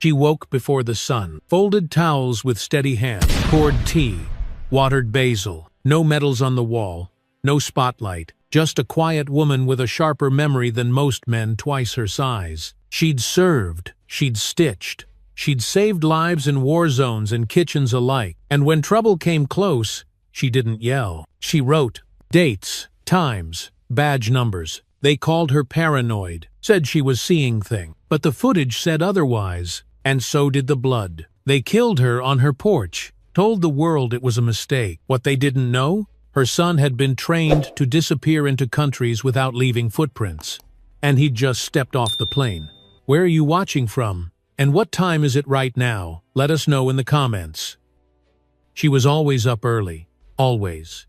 She woke before the sun, folded towels with steady hands, poured tea, watered basil. No medals on the wall, no spotlight, just a quiet woman with a sharper memory than most men twice her size. She'd served, she'd stitched, she'd saved lives in war zones and kitchens alike, and when trouble came close, she didn't yell. She wrote dates, times, badge numbers. They called her paranoid, said she was seeing things, but the footage said otherwise, and so did the blood. They killed her on her porch, told the world it was a mistake. What they didn't know? Her son had been trained to disappear into countries without leaving footprints, and he'd just stepped off the plane. Where are you watching from? And what time is it right now? Let us know in the comments. She was always up early. Always.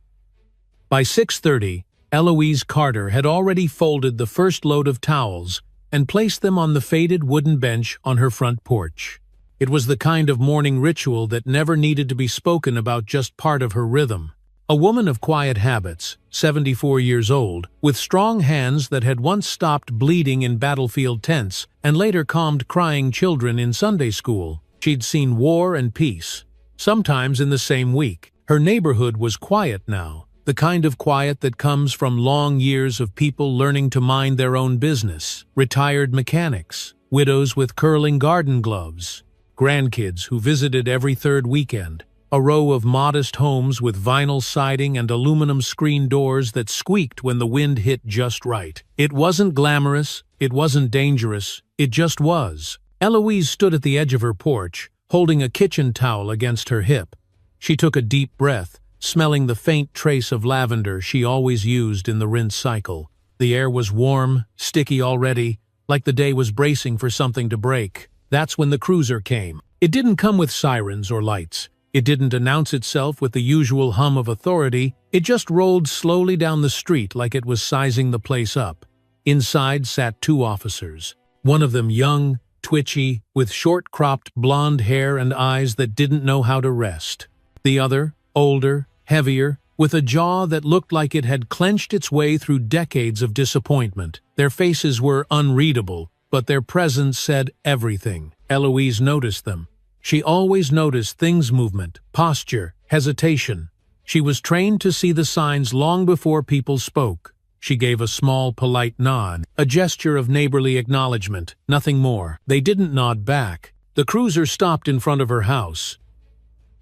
By 6:30, Eloise Carter had already folded the first load of towels and placed them on the faded wooden bench on her front porch. It was the kind of morning ritual that never needed to be spoken about, just part of her rhythm. A woman of quiet habits, 74 years old, with strong hands that had once stopped bleeding in battlefield tents and later calmed crying children in Sunday school. She'd seen war and peace, sometimes in the same week. Her neighborhood was quiet now, the kind of quiet that comes from long years of people learning to mind their own business. Retired mechanics, widows with curling garden gloves, grandkids who visited every third weekend, a row of modest homes with vinyl siding and aluminum screen doors that squeaked when the wind hit just right. It wasn't glamorous, it wasn't dangerous, it just was. Eloise stood at the edge of her porch, holding a kitchen towel against her hip. She took a deep breath, smelling the faint trace of lavender she always used in the rinse cycle. The air was warm, sticky already, like the day was bracing for something to break. That's when the cruiser came. It didn't come with sirens or lights. It didn't announce itself with the usual hum of authority. It just rolled slowly down the street like it was sizing the place up. Inside sat two officers. One of them young, twitchy, with short-cropped blonde hair and eyes that didn't know how to rest. The other, older, heavier, with a jaw that looked like it had clenched its way through decades of disappointment. Their faces were unreadable, but their presence said everything. Eloise noticed them. She always noticed things: movement, posture, hesitation. She was trained to see the signs long before people spoke. She gave a small, polite nod, a gesture of neighborly acknowledgement, nothing more. They didn't nod back. The cruiser stopped in front of her house.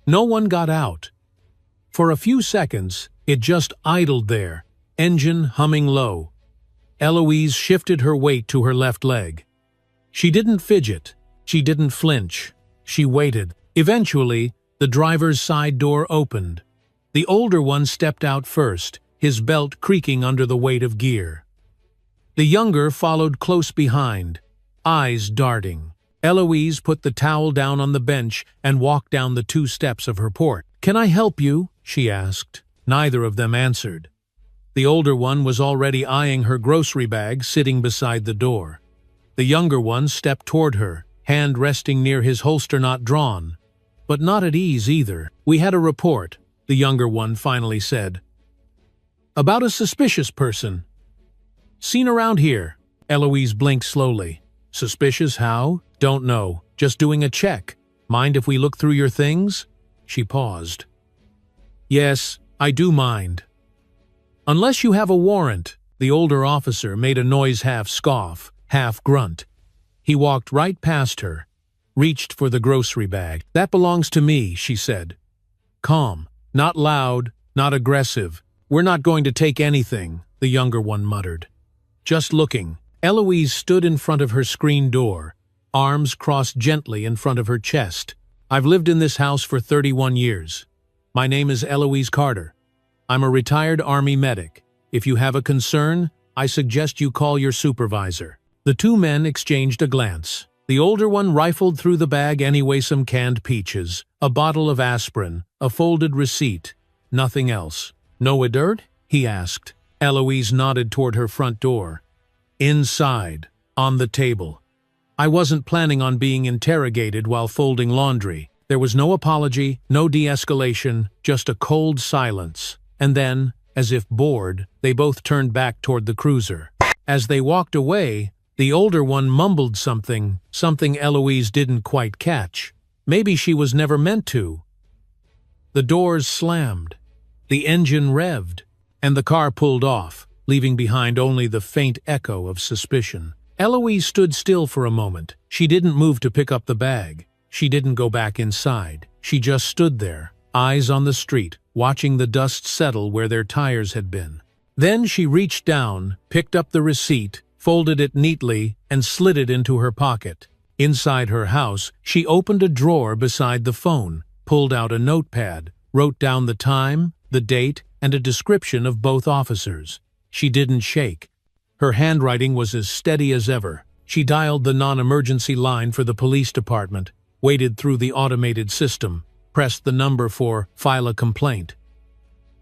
No one got out. For a few seconds, it just idled there, engine humming low. Eloise shifted her weight to her left leg. She didn't fidget. She didn't flinch. She waited. Eventually, the driver's side door opened. The older one stepped out first, his belt creaking under the weight of gear. The younger followed close behind, eyes darting. Eloise put the towel down on the bench and walked down the 2 steps of her porch. "Can I help you?" she asked. Neither of them answered. The older one was already eyeing her grocery bag sitting beside the door. The younger one stepped toward her, hand resting near his holster, not drawn, but not at ease either. "We had a report," the younger one finally said. "About a suspicious person. Seen around here." Eloise blinked slowly. "Suspicious how?" "Don't know. Just doing a check. Mind if we look through your things?" She paused. "Yes, I do mind." "Unless you have a warrant." The older officer made a noise, half scoff, half grunt. He walked right past her, reached for the grocery bag. "That belongs to me," she said. Calm, not loud, not aggressive. "We're not going to take anything," the younger one muttered. "Just looking." Eloise stood in front of her screen door, arms crossed gently in front of her chest. "I've lived in this house for 31 years. My name is Eloise Carter. I'm a retired Army medic. If you have a concern, I suggest you call your supervisor." The 2 men exchanged a glance. The older one rifled through the bag anyway: some canned peaches, a bottle of aspirin, a folded receipt. Nothing else. "No dirt?" he asked. Eloise nodded toward her front door. "Inside, on the table." "I wasn't planning on being interrogated while folding laundry." There was no apology, no de-escalation, just a cold silence. And then, as if bored, they both turned back toward the cruiser. As they walked away, The older one mumbled something Eloise didn't quite catch. Maybe she was never meant to. The doors slammed, the engine revved, and the car pulled off, leaving behind only the faint echo of suspicion. Eloise stood still for a moment. She didn't move to pick up the bag. She didn't go back inside. She just stood there, eyes on the street, watching the dust settle where their tires had been. Then she reached down, picked up the receipt, folded it neatly, and slid it into her pocket. Inside her house, she opened a drawer beside the phone, pulled out a notepad, wrote down the time, the date, and a description of both officers. She didn't shake. Her handwriting was as steady as ever. She dialed the non-emergency line for the police department, waded through the automated system, pressed the number for "File a complaint."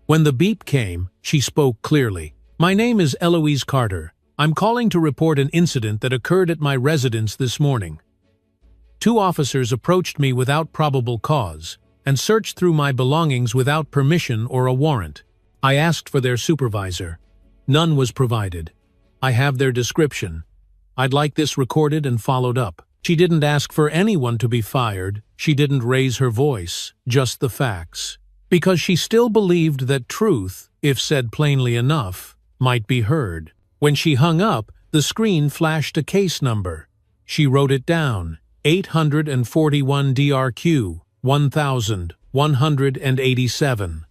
When the beep came, she spoke clearly. "My name is Eloise Carter. I'm calling to report an incident that occurred at my residence this morning. 2 officers approached me without probable cause and searched through my belongings without permission or a warrant. I asked for their supervisor. None was provided. I have their description. I'd like this recorded and followed up." She didn't ask for anyone to be fired. She didn't raise her voice, just the facts. Because she still believed that truth, if said plainly enough, might be heard. When she hung up, the screen flashed a case number. She wrote it down: 841 DRQ 1187.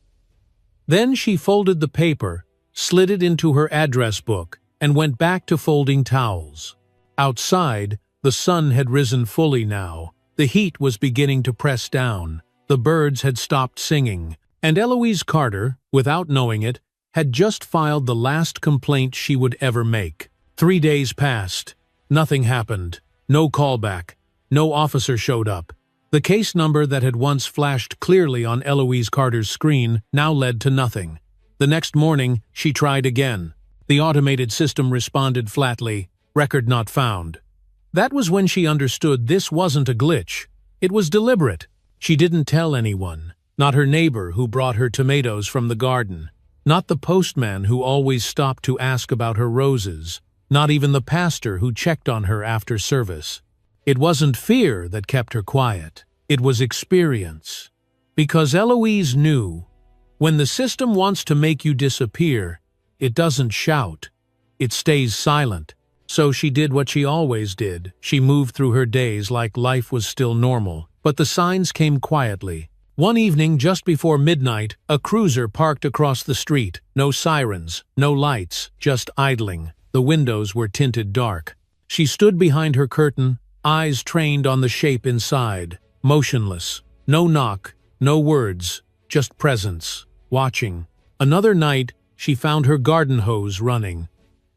Then she folded the paper, slid it into her address book, and went back to folding towels. Outside, the sun had risen fully now. The heat was beginning to press down. The birds had stopped singing, and Eloise Carter, without knowing it, had just filed the last complaint she would ever make. 3 days passed. Nothing happened. No callback. No officer showed up. The case number that had once flashed clearly on Eloise Carter's screen now led to nothing. The next morning, she tried again. The automated system responded flatly, "Record not found." That was when she understood this wasn't a glitch. It was deliberate. She didn't tell anyone. Not her neighbor who brought her tomatoes from the garden. Not the postman who always stopped to ask about her roses. Not even the pastor who checked on her after service. It wasn't fear that kept her quiet. It was experience. Because Eloise knew, when the system wants to make you disappear, it doesn't shout. It stays silent. So she did what she always did. She moved through her days like life was still normal. But the signs came quietly. One evening, just before midnight, a cruiser parked across the street. No sirens, no lights, just idling. The windows were tinted dark. She stood behind her curtain, eyes trained on the shape inside, motionless. No knock, no words, just presence, watching. Another night, she found her garden hose running.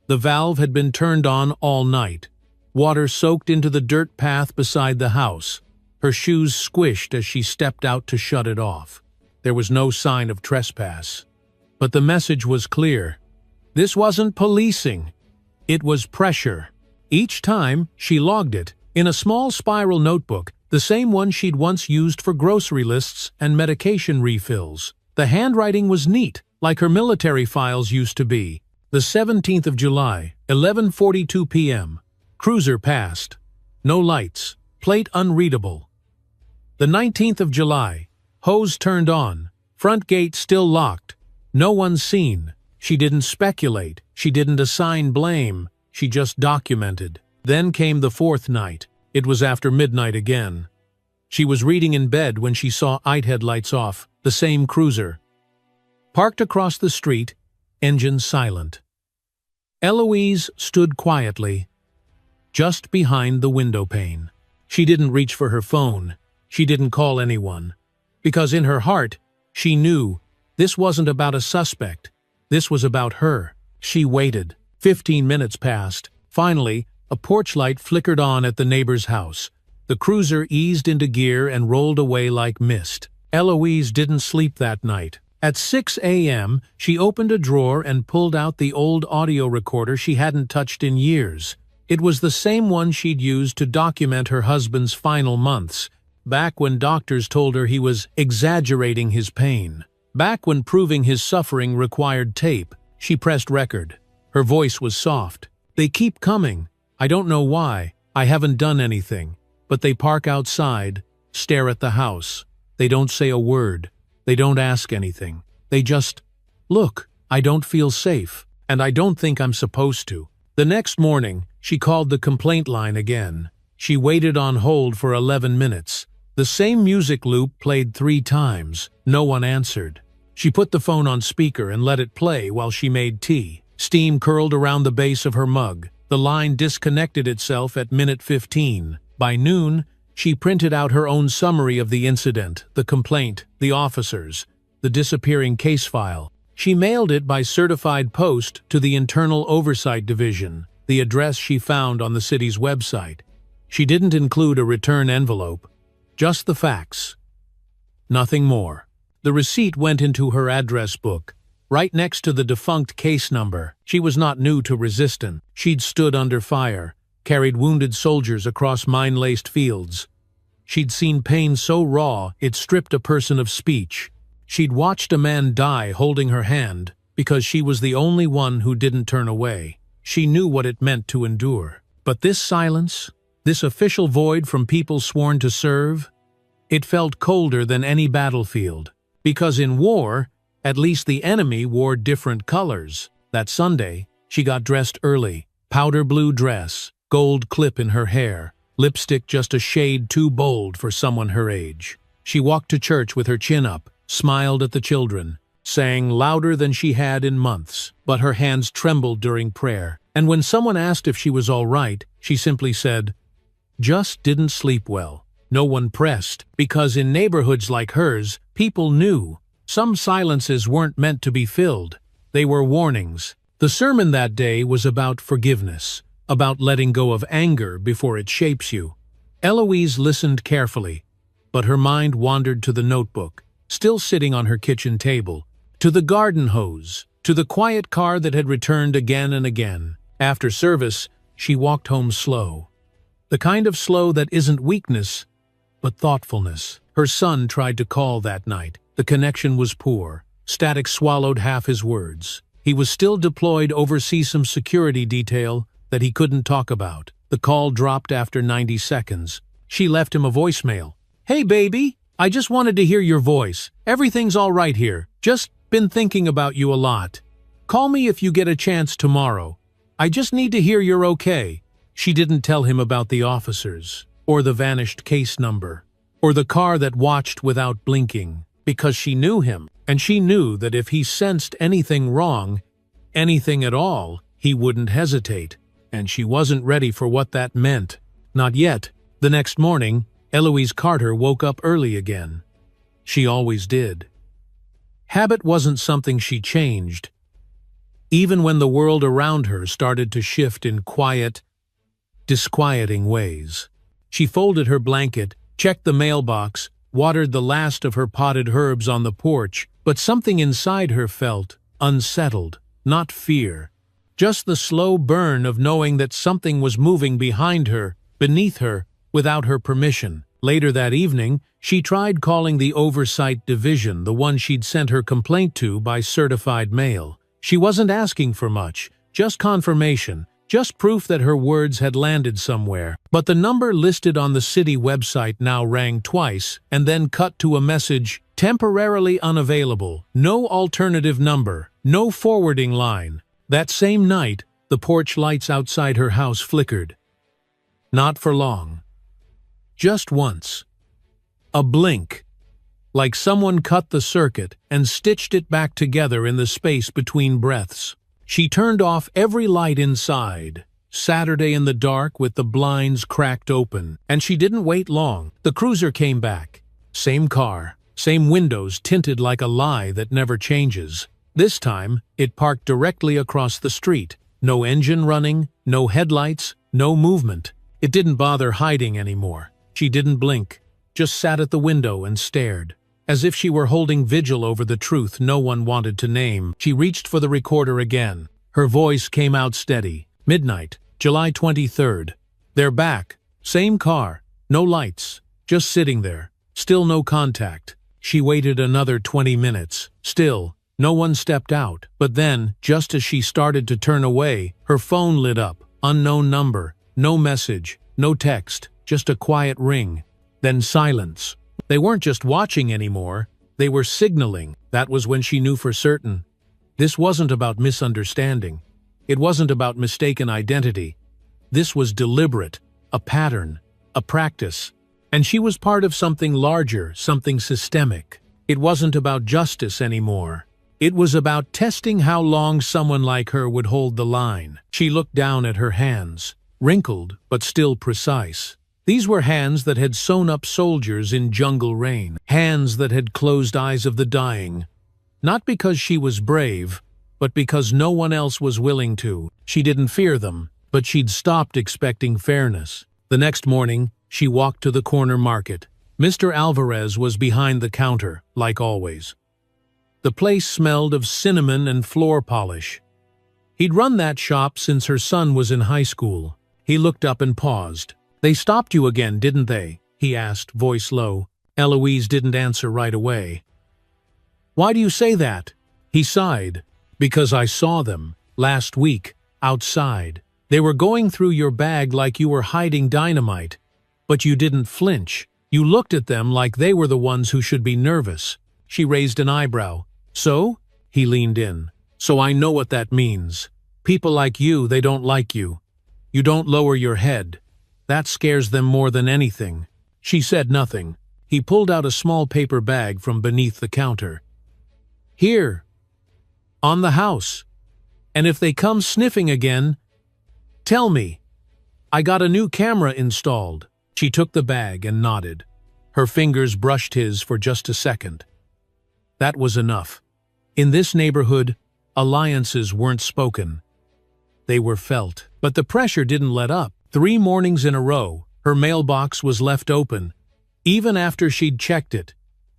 The valve had been turned on all night. Water soaked into the dirt path beside the house. Her shoes squished as she stepped out to shut it off. There was no sign of trespass. But the message was clear. This wasn't policing. It was pressure. Each time, she logged it in a small spiral notebook, the same one she'd once used for grocery lists and medication refills. The handwriting was neat, like her military files used to be. The 17th of July, 11:42 p.m. Cruiser passed. No lights. Plate unreadable. The 19th of July. Hose turned on. Front gate still locked. No one seen. She didn't speculate. She didn't assign blame. She just documented. Then came the 4th night. It was after midnight again. She was reading in bed when she saw headlights off. The same cruiser. Parked across the street, engine silent. Eloise stood quietly, just behind the window pane. She didn't reach for her phone. She didn't call anyone. Because in her heart, she knew this wasn't about a suspect. This was about her. She waited. 15 minutes passed. Finally, a porch light flickered on at the neighbor's house. The cruiser eased into gear and rolled away like mist. Eloise didn't sleep that night. At 6 a.m., she opened a drawer and pulled out the old audio recorder she hadn't touched in years. It was the same one she'd used to document her husband's final months, back when doctors told her he was exaggerating his pain. Back when proving his suffering required tape. She pressed record. Her voice was soft. "They keep coming. I don't know why. I haven't done anything. But they park outside, stare at the house. They don't say a word. They don't ask anything. They just, look, I don't feel safe, and I don't think I'm supposed to. The next morning, she called the complaint line again. She waited on hold for 11 minutes. The same music loop played 3 times. No one answered. She put the phone on speaker and let it play while she made tea. Steam curled around the base of her mug. The line disconnected itself at minute 15. By noon, she printed out her own summary of the incident, the complaint, the officers, the disappearing case file. She mailed it by certified post to the Internal Oversight Division, the address she found on the city's website. She didn't include a return envelope, just the facts. Nothing more. The receipt went into her address book, right next to the defunct case number. She was not new to resistance. She'd stood under fire, carried wounded soldiers across mine-laced fields. She'd seen pain so raw it stripped a person of speech. She'd watched a man die holding her hand because she was the only one who didn't turn away. She knew what it meant to endure. But this silence, this official void from people sworn to serve, it felt colder than any battlefield. Because in war, at least the enemy wore different colors. That Sunday, she got dressed early. Powder blue dress, gold clip in her hair, lipstick just a shade too bold for someone her age. She walked to church with her chin up, smiled at the children, sang louder than she had in months, but her hands trembled during prayer. And when someone asked if she was all right, she simply said, "Just didn't sleep well." No one pressed, because in neighborhoods like hers, people knew. Some silences weren't meant to be filled. They were warnings. The sermon that day was about forgiveness, about letting go of anger before it shapes you. Eloise listened carefully, but her mind wandered to the notebook, still sitting on her kitchen table, to the garden hose, to the quiet car that had returned again and again. After service, she walked home slow. The kind of slow that isn't weakness, but thoughtfulness. Her son tried to call that night. The connection was poor. Static swallowed half his words. He was still deployed overseas some security detail that he couldn't talk about. The call dropped after 90 seconds. She left him a voicemail. "Hey baby, I just wanted to hear your voice. Everything's all right here. Just been thinking about you a lot. Call me if you get a chance tomorrow. I just need to hear you're okay." She didn't tell him about the officers, or the vanished case number, or the car that watched without blinking, because she knew him, and she knew that if he sensed anything wrong, anything at all, he wouldn't hesitate, and she wasn't ready for what that meant. Not yet. The next morning, Eloise Carter woke up early again. She always did. Habit wasn't something she changed, even when the world around her started to shift in quiet, disquieting ways. She folded her blanket, checked the mailbox, watered the last of her potted herbs on the porch, but something inside her felt unsettled, not fear. Just the slow burn of knowing that something was moving behind her, beneath her, without her permission. Later that evening, she tried calling the Oversight Division, the one she'd sent her complaint to by certified mail. She wasn't asking for much, just confirmation, just proof that her words had landed somewhere. But the number listed on the city website now rang twice, and then cut to a message, "Temporarily unavailable, no alternative number, no forwarding line." That same night, the porch lights outside her house flickered. Not for long. Just once. A blink. Like someone cut the circuit and stitched it back together in the space between breaths. She turned off every light inside. Saturday in the dark with the blinds cracked open. And she didn't wait long. The cruiser came back. Same car. Same windows tinted like a lie that never changes. This time, it parked directly across the street. No engine running, no headlights, no movement. It didn't bother hiding anymore. She didn't blink, just sat at the window and stared. As if she were holding vigil over the truth no one wanted to name. She reached for the recorder again. Her voice came out steady. Midnight, July 23rd. They're back. Same car. No lights. Just sitting there. Still no contact. She waited another 20 minutes. Still, no one stepped out. But then, just as she started to turn away, her phone lit up. Unknown number. No message, no text, just a quiet ring. Then silence. They weren't just watching anymore, they were signaling. That was when she knew for certain. This wasn't about misunderstanding. It wasn't about mistaken identity. This was deliberate, a pattern, a practice. And she was part of something larger, something systemic. It wasn't about justice anymore. It was about testing how long someone like her would hold the line. She looked down at her hands, wrinkled but still precise. These were hands that had sewn up soldiers in jungle rain, hands that had closed eyes of the dying. Not because she was brave, but because no one else was willing to. She didn't fear them, but she'd stopped expecting fairness. The next morning, she walked to the corner market. Mr. Alvarez was behind the counter, like always. The place smelled of cinnamon and floor polish. He'd run that shop since her son was in high school. He looked up and paused. "They stopped you again, didn't they?" he asked, voice low. Eloise didn't answer right away. "Why do you say that?" He sighed. "Because I saw them, last week, outside. They were going through your bag like you were hiding dynamite. But you didn't flinch. You looked at them like they were the ones who should be nervous." She raised an eyebrow. "So?" He leaned in. "So I know what that means. People like you, they don't like you. You don't lower your head. That scares them more than anything." She said nothing. He pulled out a small paper bag from beneath the counter. "Here. On the house. And if they come sniffing again, tell me. I got a new camera installed." She took the bag and nodded. Her fingers brushed his for just a second. That was enough. In this neighborhood, alliances weren't spoken. They were felt. But the pressure didn't let up. 3 mornings in a row, her mailbox was left open. Even after she'd checked it,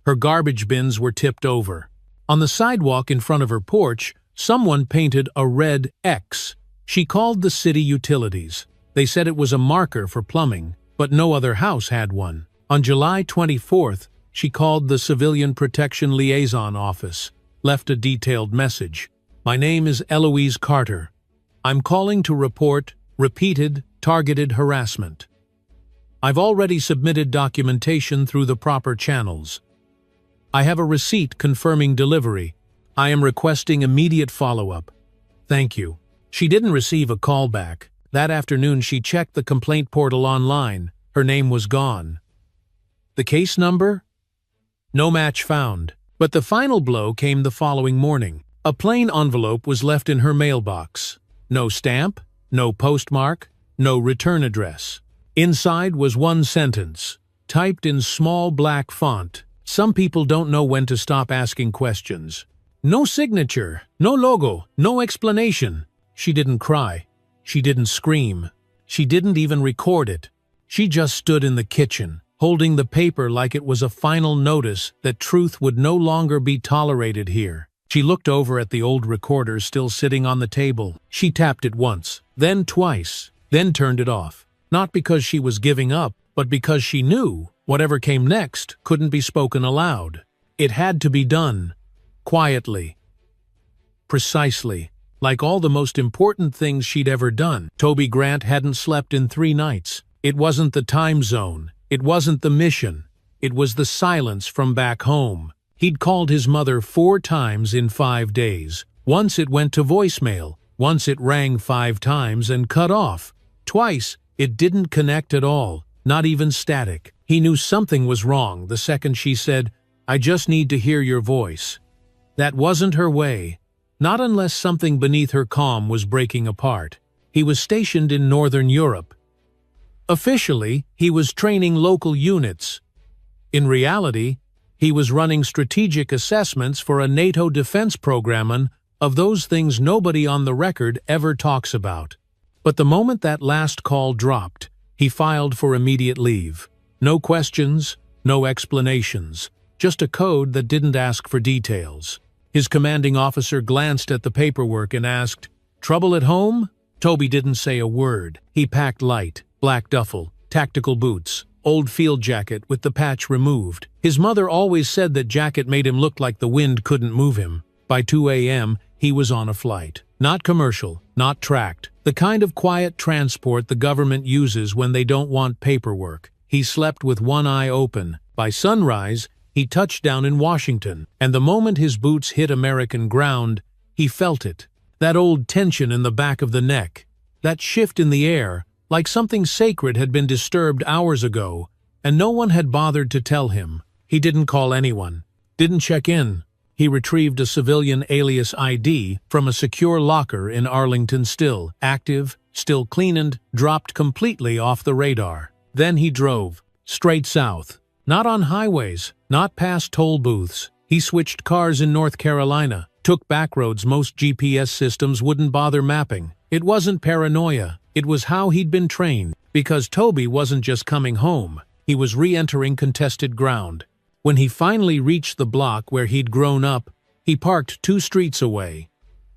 her garbage bins were tipped over. On the sidewalk in front of her porch, someone painted a red X. She called the city utilities. They said it was a marker for plumbing, but no other house had one. On July 24th, she called the Civilian Protection Liaison Office, left a detailed message. "My name is Eloise Carter. I'm calling to report repeated, targeted harassment. I've already submitted documentation through the proper channels. I have a receipt confirming delivery. I am requesting immediate follow-up. Thank you." She didn't receive a call back. That afternoon she checked the complaint portal online. Her name was gone. The case number? No match found. But the final blow came the following morning. A plain envelope was left in her mailbox. No stamp, no postmark, no return address. Inside was one sentence, typed in small black font. "Some people don't know when to stop asking questions." No signature, no logo, no explanation. She didn't cry. She didn't scream. She didn't even record it. She just stood in the kitchen, holding the paper like it was a final notice that truth would no longer be tolerated here. She looked over at the old recorder still sitting on the table. She tapped it once, then twice, then turned it off. Not because she was giving up, but because she knew whatever came next couldn't be spoken aloud. It had to be done. Quietly. Precisely. Like all the most important things she'd ever done. Toby Grant hadn't slept in 3 nights. It wasn't the time zone. It wasn't the mission. It was the silence from back home. He'd called his mother 4 times in 5 days. Once it went to voicemail. Once it rang 5 times and cut off. Twice, it didn't connect at all, not even static. He knew something was wrong the second she said, "I just need to hear your voice." That wasn't her way. Not unless something beneath her calm was breaking apart. He was stationed in Northern Europe. Officially, he was training local units. In reality, he was running strategic assessments for a NATO defense program of those things nobody on the record ever talks about. But the moment that last call dropped, he filed for immediate leave. No questions, no explanations, just a code that didn't ask for details. His commanding officer glanced at the paperwork and asked, "Trouble at home?" Toby didn't say a word. He packed light, black duffel, tactical boots, old field jacket with the patch removed. His mother always said that jacket made him look like the wind couldn't move him. By 2 a.m., he was on a flight. Not commercial, not tracked. The kind of quiet transport the government uses when they don't want paperwork. He slept with one eye open. By sunrise, he touched down in Washington, and the moment his boots hit American ground, he felt it. That old tension in the back of the neck. That shift in the air, like something sacred had been disturbed hours ago, and no one had bothered to tell him. He didn't call anyone. Didn't check in. He retrieved a civilian alias ID from a secure locker in Arlington, still active, still clean, and dropped completely off the radar. Then he drove, straight south. Not on highways, not past toll booths. He switched cars in North Carolina, took backroads most GPS systems wouldn't bother mapping. It wasn't paranoia, it was how he'd been trained. Because Toby wasn't just coming home, he was re-entering contested ground. When he finally reached the block where he'd grown up, he parked 2 streets away,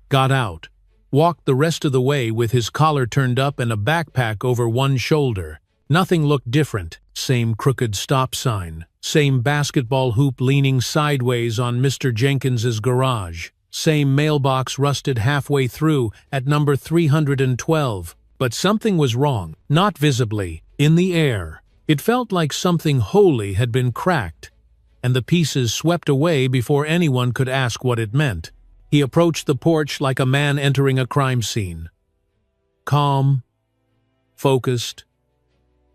got out, walked the rest of the way with his collar turned up and a backpack over one shoulder. Nothing looked different. Same crooked stop sign, same basketball hoop leaning sideways on Mr. Jenkins's garage, same mailbox rusted halfway through at number 312. But something was wrong, not visibly, in the air. It felt like something holy had been cracked, and the pieces swept away before anyone could ask what it meant. He approached the porch like a man entering a crime scene. Calm, focused,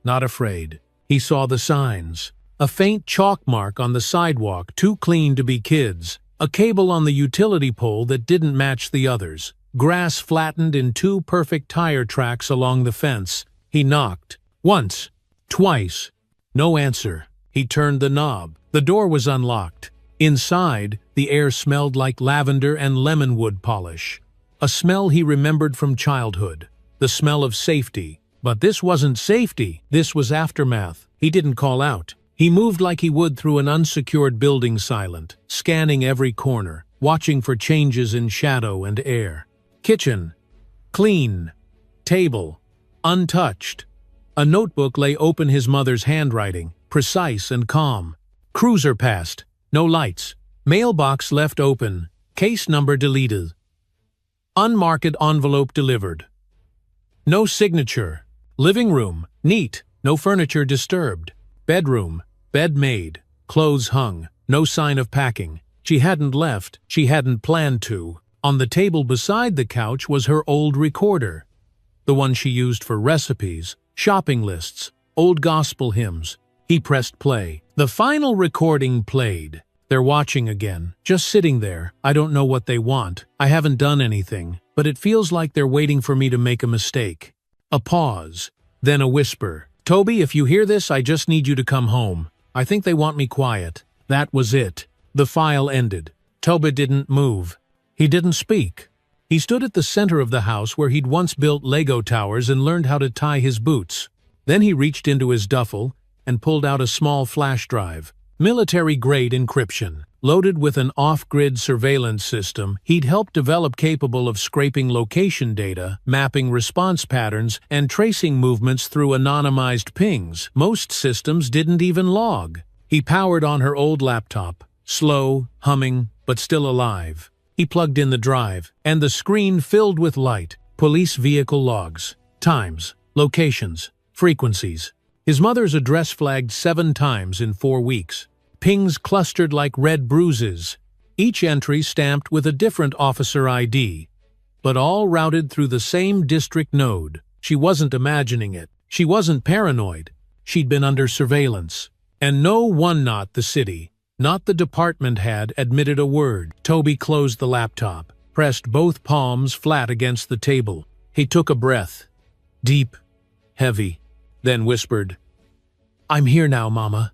not afraid. He saw the signs. A faint chalk mark on the sidewalk, too clean to be kids. A cable on the utility pole that didn't match the others. Grass flattened in 2 perfect tire tracks along the fence. He knocked. Once. Twice. No answer. He turned the knob. The door was unlocked. Inside, the air smelled like lavender and lemonwood polish. A smell he remembered from childhood. The smell of safety. But this wasn't safety. This was aftermath. He didn't call out. He moved like he would through an unsecured building, silent, scanning every corner, watching for changes in shadow and air. Kitchen. Clean. Table. Untouched. A notebook lay open, his mother's handwriting, precise and calm. Cruiser passed. No lights. Mailbox left open. Case number deleted. Unmarked envelope delivered. No signature. Living room. Neat. No furniture disturbed. Bedroom. Bed made. Clothes hung. No sign of packing. She hadn't left. She hadn't planned to. On the table beside the couch was her old recorder. The one she used for recipes, shopping lists, old gospel hymns. He pressed play. The final recording played. They're watching again. Just sitting there. I don't know what they want. I haven't done anything. But it feels like they're waiting for me to make a mistake. A pause. Then a whisper. Toby, if you hear this, I just need you to come home. I think they want me quiet. That was it. The file ended. Toby didn't move. He didn't speak. He stood at the center of the house where he'd once built Lego towers and learned how to tie his boots. Then he reached into his duffel and pulled out a small flash drive. Military-grade encryption. Loaded with an off-grid surveillance system he'd helped develop, capable of scraping location data, mapping response patterns, and tracing movements through anonymized pings. Most systems didn't even log. He powered on her old laptop. Slow, humming, but still alive. He plugged in the drive, and the screen filled with light. Police vehicle logs. Times. Locations. Frequencies. His mother's address flagged 7 times in 4 weeks. Pings clustered like red bruises, each entry stamped with a different officer ID, but all routed through the same district node. She wasn't imagining it. She wasn't paranoid. She'd been under surveillance. And no one, not the city, not the department, had admitted a word. Toby closed the laptop, pressed both palms flat against the table. He took a breath. Deep, heavy, then whispered, "I'm here now, Mama.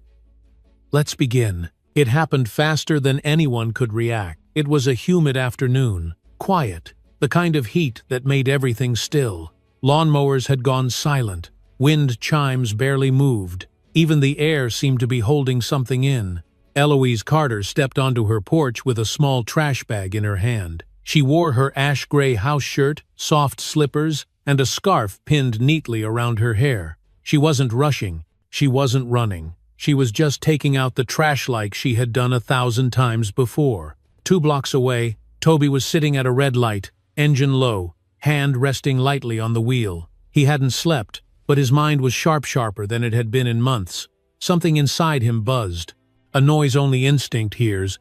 Let's begin." It happened faster than anyone could react. It was a humid afternoon, quiet, the kind of heat that made everything still. Lawnmowers had gone silent, wind chimes barely moved. Even the air seemed to be holding something in. Eloise Carter stepped onto her porch with a small trash bag in her hand. She wore her ash-gray house shirt, soft slippers, and a scarf pinned neatly around her hair. She wasn't rushing. She wasn't running. She was just taking out the trash like she had done 1,000 times before. 2 blocks away, Toby was sitting at a red light, engine low, hand resting lightly on the wheel. He hadn't slept, but his mind was sharper than it had been in months. Something inside him buzzed, a noise only instinct hears.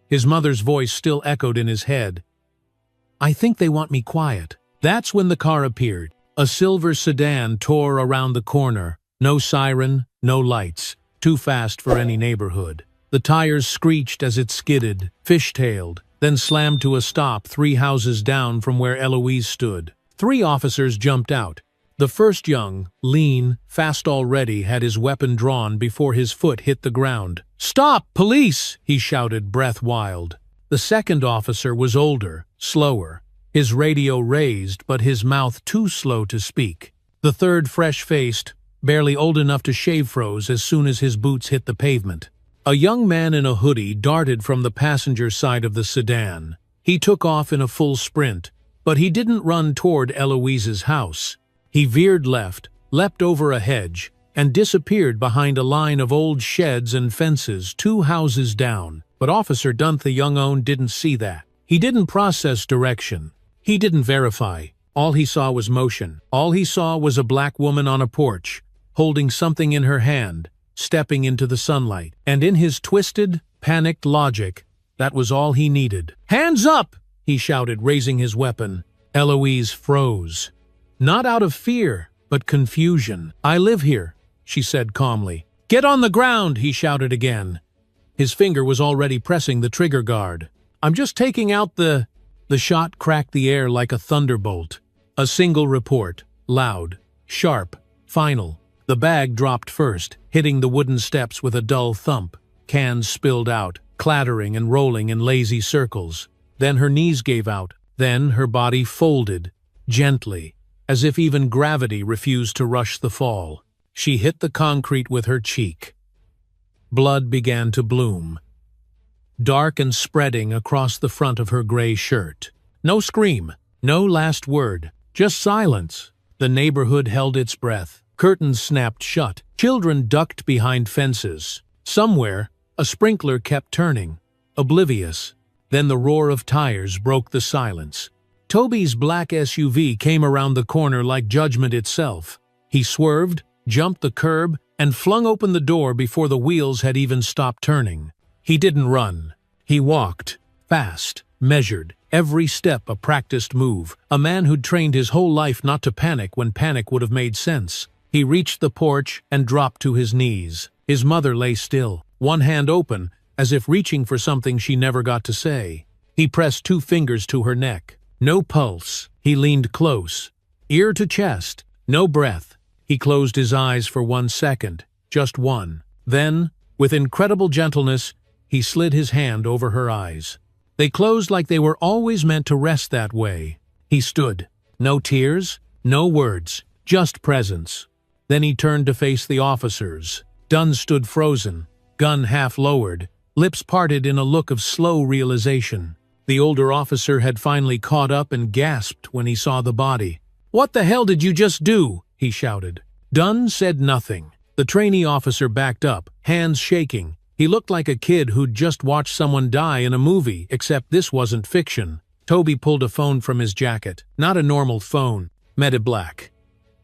His mother's voice still echoed in his head. "I think they want me quiet." That's when the car appeared. A silver sedan tore around the corner. No siren, no lights. Too fast for any neighborhood. The tires screeched as it skidded, fishtailed, then slammed to a stop 3 houses down from where Eloise stood. 3 officers jumped out. The first, young, lean, fast already, had his weapon drawn before his foot hit the ground. "Stop, police!" he shouted, breath wild. The second officer was older, slower, his radio raised but his mouth too slow to speak. The third, fresh-faced, barely old enough to shave, froze as soon as his boots hit the pavement. A young man in a hoodie darted from the passenger side of the sedan. He took off in a full sprint, but he didn't run toward Eloise's house. He veered left, leapt over a hedge, and disappeared behind a line of old sheds and fences 2 houses down. But Officer Dunth, the young-own, didn't see that. He didn't process direction. He didn't verify. All he saw was motion. All he saw was a black woman on a porch, holding something in her hand, stepping into the sunlight. And in his twisted, panicked logic, that was all he needed. "Hands up!" he shouted, raising his weapon. Eloise froze. Not out of fear, but confusion. "I live here," she said calmly. "Get on the ground!" he shouted again. His finger was already pressing the trigger guard. "I'm just taking out the..." The shot cracked the air like a thunderbolt. A single report, loud, sharp, final. The bag dropped first, hitting the wooden steps with a dull thump. Cans spilled out, clattering and rolling in lazy circles. Then her knees gave out. Then her body folded, gently, as if even gravity refused to rush the fall. She hit the concrete with her cheek. Blood began to bloom, dark and spreading across the front of her gray shirt. No scream, no last word, just silence. The neighborhood held its breath. Curtains snapped shut. Children ducked behind fences. Somewhere, a sprinkler kept turning, oblivious. Then the roar of tires broke the silence. Toby's black SUV came around the corner like judgment itself. He swerved, jumped the curb, and flung open the door before the wheels had even stopped turning. He didn't run. He walked, fast, measured, every step a practiced move, a man who'd trained his whole life not to panic when panic would have made sense. He reached the porch and dropped to his knees. His mother lay still, one hand open, as if reaching for something she never got to say. He pressed 2 fingers to her neck. No pulse. He leaned close, ear to chest. No breath. He closed his eyes for 1 second, just one. Then, with incredible gentleness, he slid his hand over her eyes. They closed like they were always meant to rest that way. He stood. No tears, no words, just presence. Then he turned to face the officers. Dunn stood frozen, gun half lowered, lips parted in a look of slow realization. The older officer had finally caught up and gasped when he saw the body. "What the hell did you just do?" he shouted. Dunn said nothing. The trainee officer backed up, hands shaking. He looked like a kid who'd just watched someone die in a movie, except this wasn't fiction. Toby pulled a phone from his jacket. Not a normal phone. Meta black.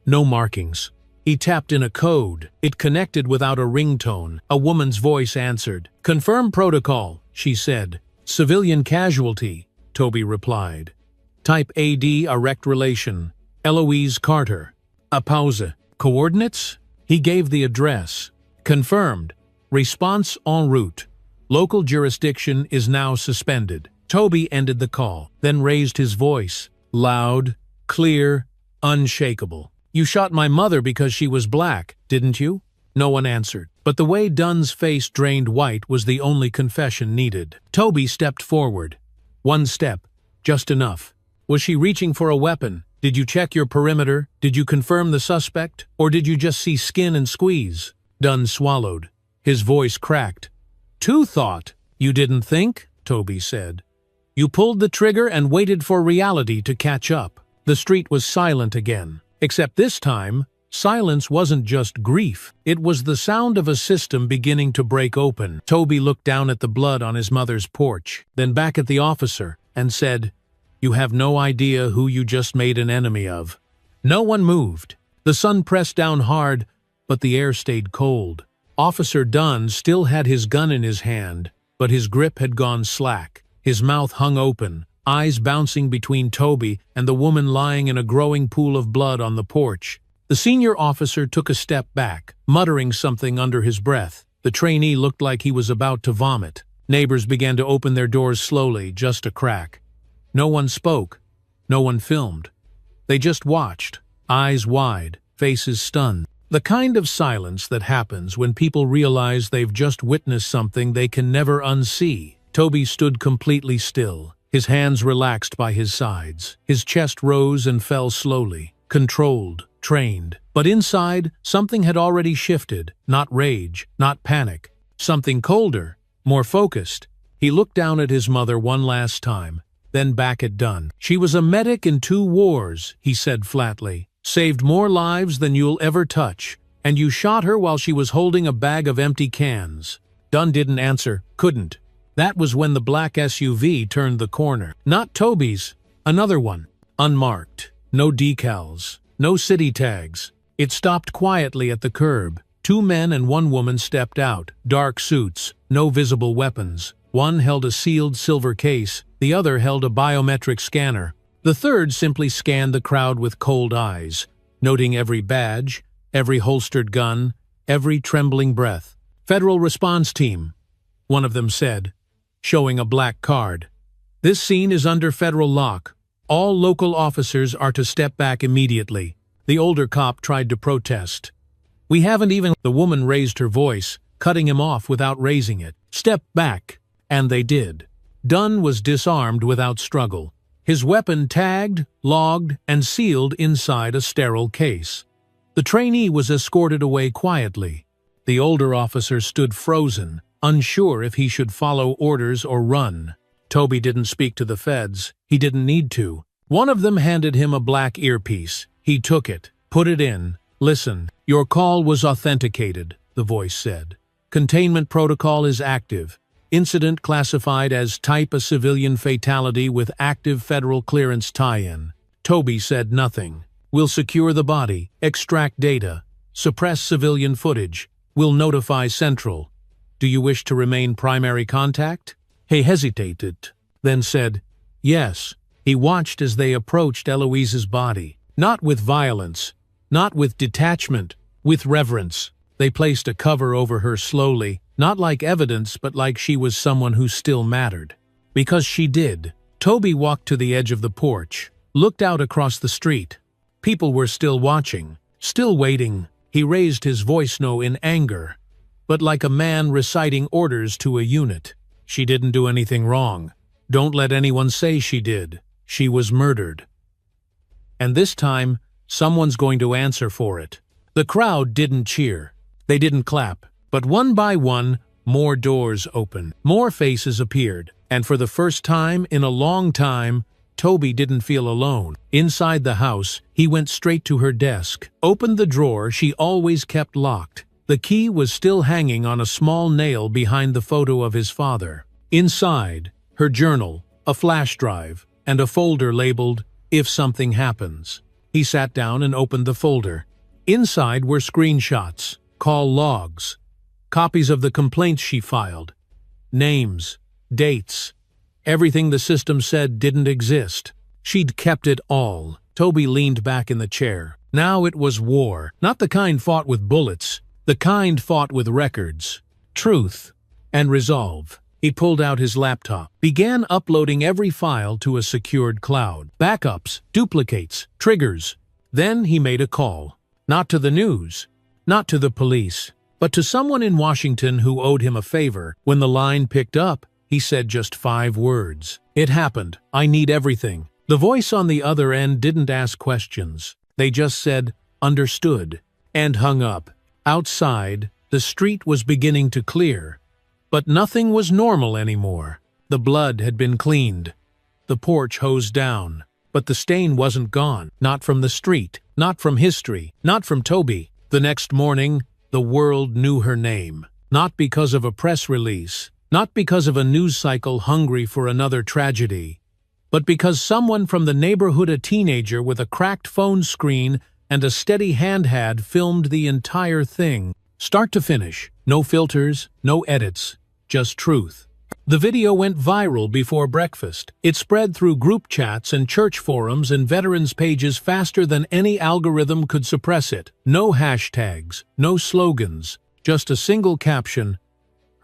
No markings. He tapped in a code. It connected without a ringtone. A woman's voice answered. "Confirm protocol," she said. "Civilian casualty," Toby replied. "Type AD erect relation. Eloise Carter." A pause. "Coordinates?" He gave the address. "Confirmed. Response en route. Local jurisdiction is now suspended." Toby ended the call, then raised his voice. Loud, clear, unshakable. "You shot my mother because she was black, didn't you?" No one answered, but the way Dunn's face drained white was the only confession needed. Toby stepped forward. 1 step, just enough. "Was she reaching for a weapon? Did you check your perimeter? Did you confirm the suspect? Or did you just see skin and squeeze?" Dunn swallowed. His voice cracked. "Two thought. You didn't think?" Toby said. "You pulled the trigger and waited for reality to catch up." The street was silent again. Except this time, silence wasn't just grief. It was the sound of a system beginning to break open. Toby looked down at the blood on his mother's porch, then back at the officer, and said, You have no idea who you just made an enemy of." No one moved. The sun pressed down hard, but the air stayed cold. Officer Dunn still had his gun in his hand, but his grip had gone slack. His mouth hung open, eyes bouncing between Toby and the woman lying in a growing pool of blood on the porch. The senior officer took a step back, muttering something under his breath. The trainee looked like he was about to vomit. Neighbors began to open their doors slowly, just a crack. No one spoke. No one filmed. They just watched, eyes wide, faces stunned. The kind of silence that happens when people realize they've just witnessed something they can never unsee. Toby stood completely still, his hands relaxed by his sides. His chest rose and fell slowly, controlled, trained. But inside, something had already shifted. Not rage, not panic. Something colder, more focused. He looked down at his mother one last time, then back at Dunn. "She was a medic in 2 wars, he said flatly. "Saved more lives than you'll ever touch. And you shot her while she was holding a bag of empty cans." Dunn didn't answer, couldn't. That was when the black SUV turned the corner. Not Toby's, another one. Unmarked. No decals. No city tags. It stopped quietly at the curb. 2 men and 1 woman stepped out. Dark suits. No visible weapons. One held a sealed silver case. The other held a biometric scanner. The third simply scanned the crowd with cold eyes, noting every badge, every holstered gun, every trembling breath. "Federal Response Team," one of them said, showing a black card. "This scene is under federal lock. All local officers are to step back immediately." The older cop tried to protest. "We haven't even—" The woman raised her voice, cutting him off without raising it. "Step back." And they did. Dunn was disarmed without struggle. His weapon tagged, logged, and sealed inside a sterile case. The trainee was escorted away quietly. The older officer stood frozen, unsure if he should follow orders or run. Toby didn't speak to the feds. He didn't need to. One of them handed him a black earpiece. He took it, put it in. "Listen, your call was authenticated," the voice said. "Containment protocol is active. Incident classified as type a civilian fatality with active federal clearance tie-in." Toby said nothing. "We'll secure the body, extract data, suppress civilian footage. We'll notify Central. Do you wish to remain primary contact?" He hesitated, then said, "Yes." He watched as they approached Eloise's body. Not with violence, not with detachment, with reverence. They placed a cover over her slowly, not like evidence but like she was someone who still mattered. Because she did. Toby walked to the edge of the porch, looked out across the street. People were still watching, still waiting. He raised his voice no in anger, but like a man reciting orders to a unit. "She didn't do anything wrong. Don't let anyone say she did. She was murdered. And this time, someone's going to answer for it." The crowd didn't cheer. They didn't clap. But one by one, more doors opened. More faces appeared. And for the first time in a long time, Toby didn't feel alone. Inside the house, he went straight to her desk, opened the drawer she always kept locked. The key was still hanging on a small nail behind the photo of his father. Inside, her journal, a flash drive, and a folder labeled, "If Something Happens." He sat down and opened the folder. Inside were screenshots, call logs, copies of the complaints she filed, names, dates, everything the system said didn't exist. She'd kept it all. Toby leaned back in the chair. Now it was war, not the kind fought with bullets, the kind fought with records, truth, and resolve. He pulled out his laptop, began uploading every file to a secured cloud. Backups, duplicates, triggers. Then he made a call. Not to the news, not to the police, but to someone in Washington who owed him a favor. When the line picked up, he said just 5 words. "It happened. I need everything." The voice on the other end didn't ask questions. They just said, "Understood," and hung up. Outside, the street was beginning to clear. But nothing was normal anymore. The blood had been cleaned. The porch hosed down. But the stain wasn't gone. Not from the street. Not from history. Not from Toby. The next morning, the world knew her name. Not because of a press release. Not because of a news cycle hungry for another tragedy. but because someone from the neighborhood, a teenager with a cracked phone screen and a steady hand, had filmed the entire thing. Start to finish. No filters, no edits, just truth. The video went viral before breakfast. It spread through group chats and church forums and veterans' pages faster than any algorithm could suppress it. No hashtags, no slogans, just a single caption.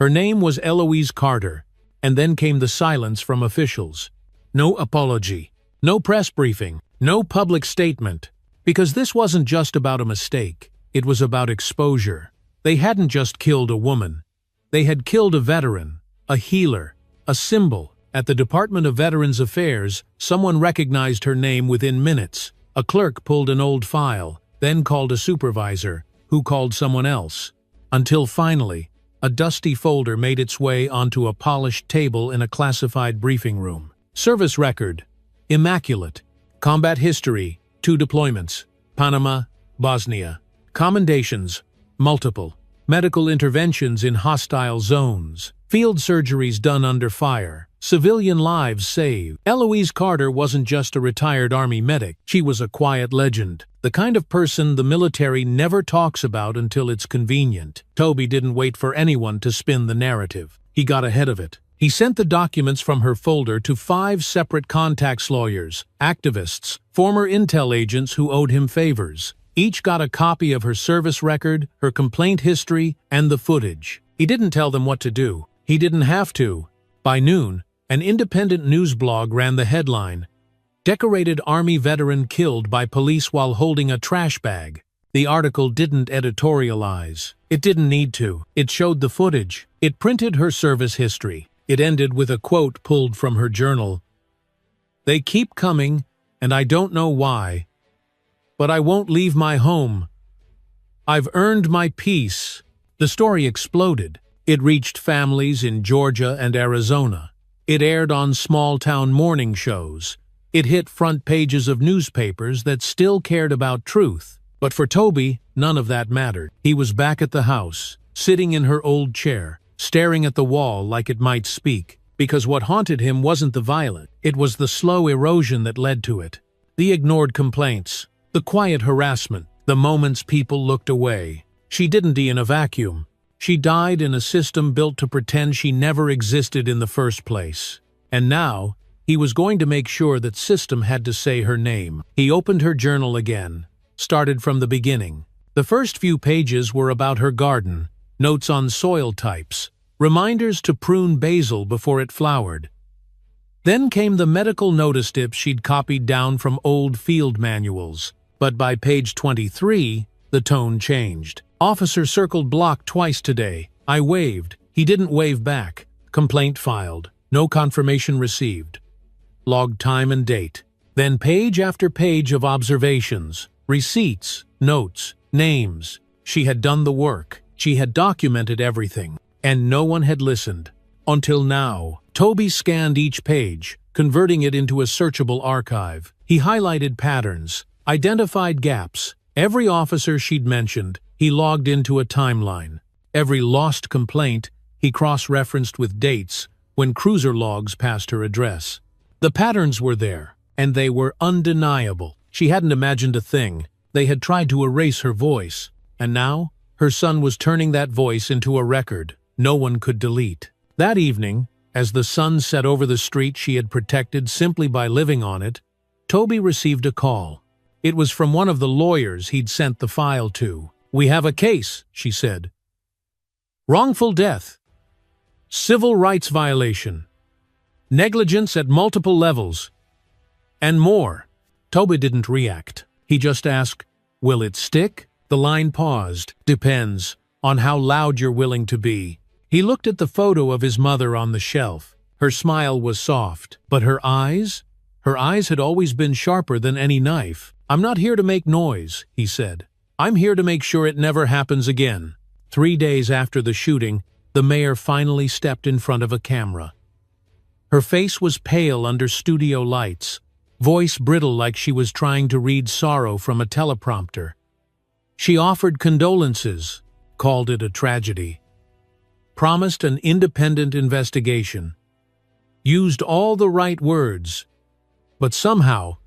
Her name was Eloise Carter, and then came the silence from officials. No apology, no press briefing, no public statement. Because this wasn't just about a mistake, it was about exposure. They hadn't just killed a woman. They had killed a veteran, a healer, a symbol. At the Department of Veterans Affairs, someone recognized her name within minutes. A clerk pulled an old file, then called a supervisor, who called someone else. Until finally, a dusty folder made its way onto a polished table in a classified briefing room. Service record: immaculate. Combat history: 2 deployments, Panama, Bosnia. Commendations: multiple. Medical interventions in hostile zones. Field surgeries done under fire. Civilian lives saved. Eloise Carter wasn't just a retired Army medic. She was a quiet legend. The kind of person the military never talks about until it's convenient. Toby didn't wait for anyone to spin the narrative. He got ahead of it. He sent the documents from her folder to 5 separate contacts: lawyers, activists, former intel agents who owed him favors. Each got a copy of her service record, her complaint history, and the footage. He didn't tell them what to do. He didn't have to. By noon, an independent news blog ran the headline: "Decorated Army Veteran Killed by Police While Holding a Trash Bag." The article didn't editorialize. It didn't need to. It showed the footage. It printed her service history. It ended with a quote pulled from her journal. "They keep coming, and I don't know why. But I won't leave my home. I've earned my peace." The story exploded. It reached families in Georgia and Arizona. It aired on small-town morning shows. It hit front pages of newspapers that still cared about truth. But for Toby, none of that mattered. He was back at the house, sitting in her old chair, staring at the wall like it might speak. Because what haunted him wasn't the violence. It was the slow erosion that led to it. The ignored complaints, the quiet harassment, the moments people looked away. She didn't die in a vacuum. She died in a system built to pretend she never existed in the first place. And now, he was going to make sure that system had to say her name. He opened her journal again, started from the beginning. The first few pages were about her garden, notes on soil types, reminders to prune basil before it flowered. Then came the medical notice tips she'd copied down from old field manuals. But by page 23, the tone changed. "Officer circled block twice today. I waved. He didn't wave back. Complaint filed. No confirmation received." Logged time and date. Then page after page of observations, receipts, notes, names. She had done the work. She had documented everything. And no one had listened. Until now. Toby scanned each page, converting it into a searchable archive. He highlighted patterns, identified gaps. Every officer she'd mentioned, he logged into a timeline. Every lost complaint, he cross-referenced with dates when cruiser logs passed her address. The patterns were there, and they were undeniable. She hadn't imagined a thing. They had tried to erase her voice. And now, her son was turning that voice into a record no one could delete. That evening, as the sun set over the street she had protected simply by living on it, Toby received a call. It was from one of the lawyers he'd sent the file to. "We have a case," she said. "Wrongful death. Civil rights violation. Negligence at multiple levels. And more." Toby didn't react. He just asked, "Will it stick?" The line paused. "Depends on how loud you're willing to be." He looked at the photo of his mother on the shelf. Her smile was soft, but her eyes? Her eyes had always been sharper than any knife. "I'm not here to make noise," he said. "I'm here to make sure it never happens again." 3 days after the shooting, the mayor finally stepped in front of a camera. Her face was pale under studio lights, voice brittle like she was trying to read sorrow from a teleprompter. She offered condolences, called it a tragedy, promised an independent investigation, used all the right words, But somehow,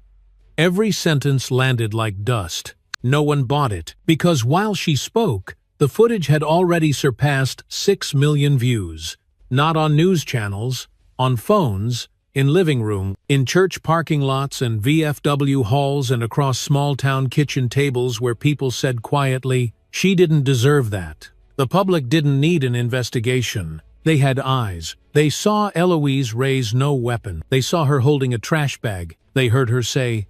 every sentence landed like dust. No one bought it, because while she spoke, the footage had already surpassed 6 million views. Not on news channels, on phones, in living room, in church parking lots and VFW halls, and across small-town kitchen tables where people said quietly, "She didn't deserve that." The public didn't need an investigation. They had eyes. They saw Eloise raise no weapon. They saw her holding a trash bag. They heard her say,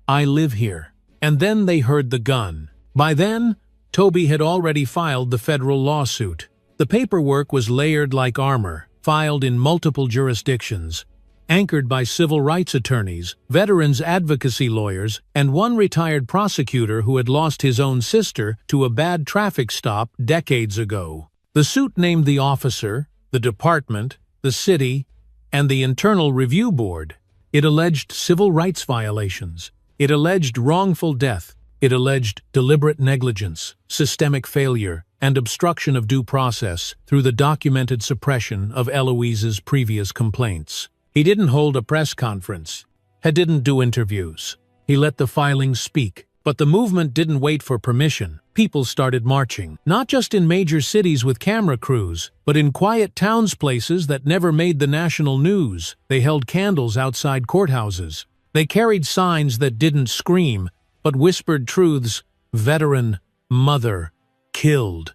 "I live here." And then they heard the gun. By then, Toby had already filed the federal lawsuit. The paperwork was layered like armor, filed in multiple jurisdictions, anchored by civil rights attorneys, veterans advocacy lawyers, and one retired prosecutor who had lost his own sister to a bad traffic stop decades ago. The suit named the officer, the department, the city, and the Internal Review Board. It alleged civil rights violations. It alleged wrongful death. It alleged deliberate negligence, systemic failure, and obstruction of due process through the documented suppression of Eloise's previous complaints. He didn't hold a press conference. He didn't do interviews. He let the filings speak. But the movement didn't wait for permission. People started marching, not just in major cities with camera crews, but in quiet towns, places that never made the national news. They held candles outside courthouses. They carried signs that didn't scream, but whispered truths: veteran, mother, killed.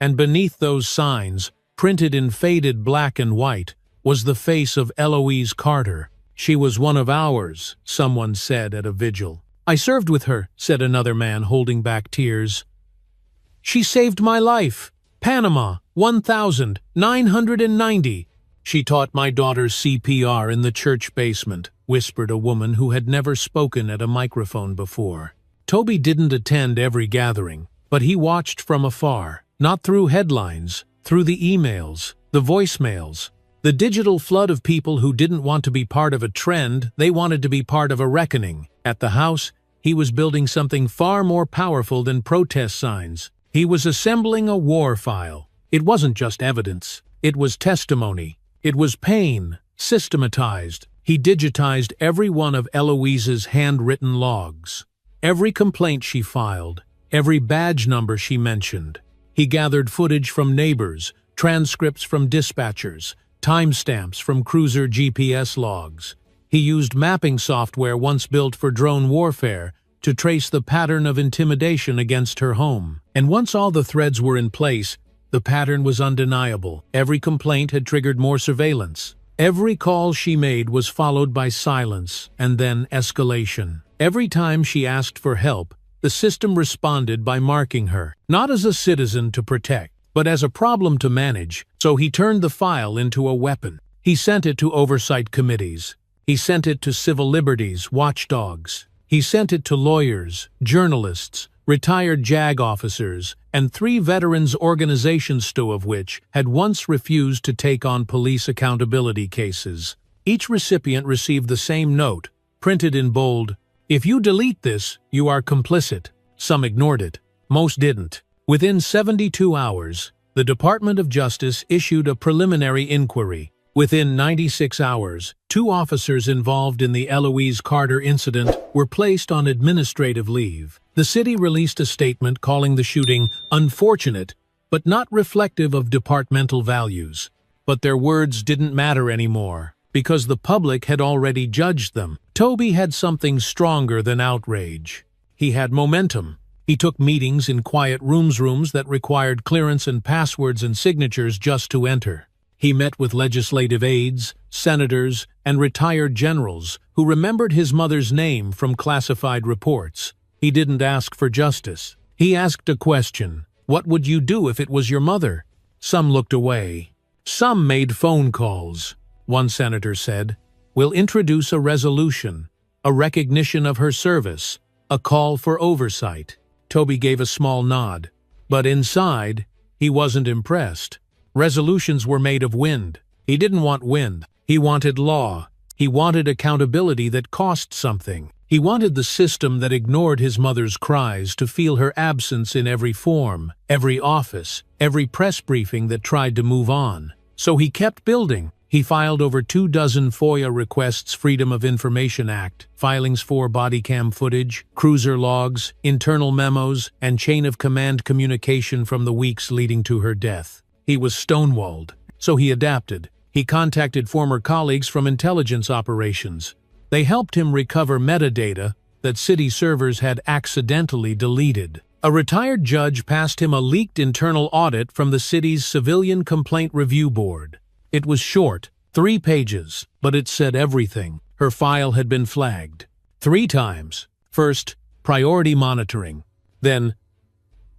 And beneath those signs, printed in faded black and white, was the face of Eloise Carter. "She was one of ours," someone said at a vigil. "I served with her," said another man, holding back tears. "She saved my life. Panama, 1990. She taught my daughters CPR in the church basement," whispered a woman who had never spoken at a microphone before. Toby didn't attend every gathering, but he watched from afar, not through headlines, through the emails, the voicemails, the digital flood of people who didn't want to be part of a trend. They wanted to be part of a reckoning. At the house, he was building something far more powerful than protest signs. He was assembling a war file. It wasn't just evidence. It was testimony. It was pain, systematized. He digitized every one of Eloise's handwritten logs, every complaint she filed, every badge number she mentioned. He gathered footage from neighbors, transcripts from dispatchers, timestamps from cruiser GPS logs. He used mapping software once built for drone warfare to trace the pattern of intimidation against her home. And once all the threads were in place, the pattern was undeniable. Every complaint had triggered more surveillance. Every call she made was followed by silence and then escalation. Every time she asked for help, the system responded by marking her, not as a citizen to protect, but as a problem to manage. So he turned the file into a weapon. He sent it to oversight committees. He sent it to civil liberties watchdogs. He sent it to lawyers, journalists, retired JAG officers, and 3 veterans organizations, 2 of which had once refused to take on police accountability cases. Each recipient received the same note, printed in bold: "If you delete this, you are complicit." Some ignored it. Most didn't. Within 72 hours, the Department of Justice issued a preliminary inquiry. Within 96 hours, 2 officers involved in the Eloise Carter incident were placed on administrative leave. The city released a statement calling the shooting unfortunate, but not reflective of departmental values. But their words didn't matter anymore, because the public had already judged them. Toby had something stronger than outrage. He had momentum. He took meetings in quiet rooms that required clearance and passwords and signatures just to enter. He met with legislative aides, senators, and retired generals who remembered his mother's name from classified reports. He didn't ask for justice. He asked a question: what would you do if it was your mother? Some looked away. Some made phone calls. One senator said, "We'll introduce a resolution, a recognition of her service, a call for oversight." Toby gave a small nod. But inside, he wasn't impressed. Resolutions were made of wind. He didn't want wind. He wanted law. He wanted accountability that cost something. He wanted the system that ignored his mother's cries to feel her absence in every form, every office, every press briefing that tried to move on. So he kept building. He filed over 24 FOIA requests, Freedom of Information Act, filings for body cam footage, cruiser logs, internal memos, and chain of command communication from the weeks leading to her death. He was stonewalled, so he adapted. He contacted former colleagues from intelligence operations. They helped him recover metadata that city servers had accidentally deleted. A retired judge passed him a leaked internal audit from the city's Civilian Complaint Review Board. It was short, 3 pages, but it said everything. Her file had been flagged 3 times. First, priority monitoring. Then,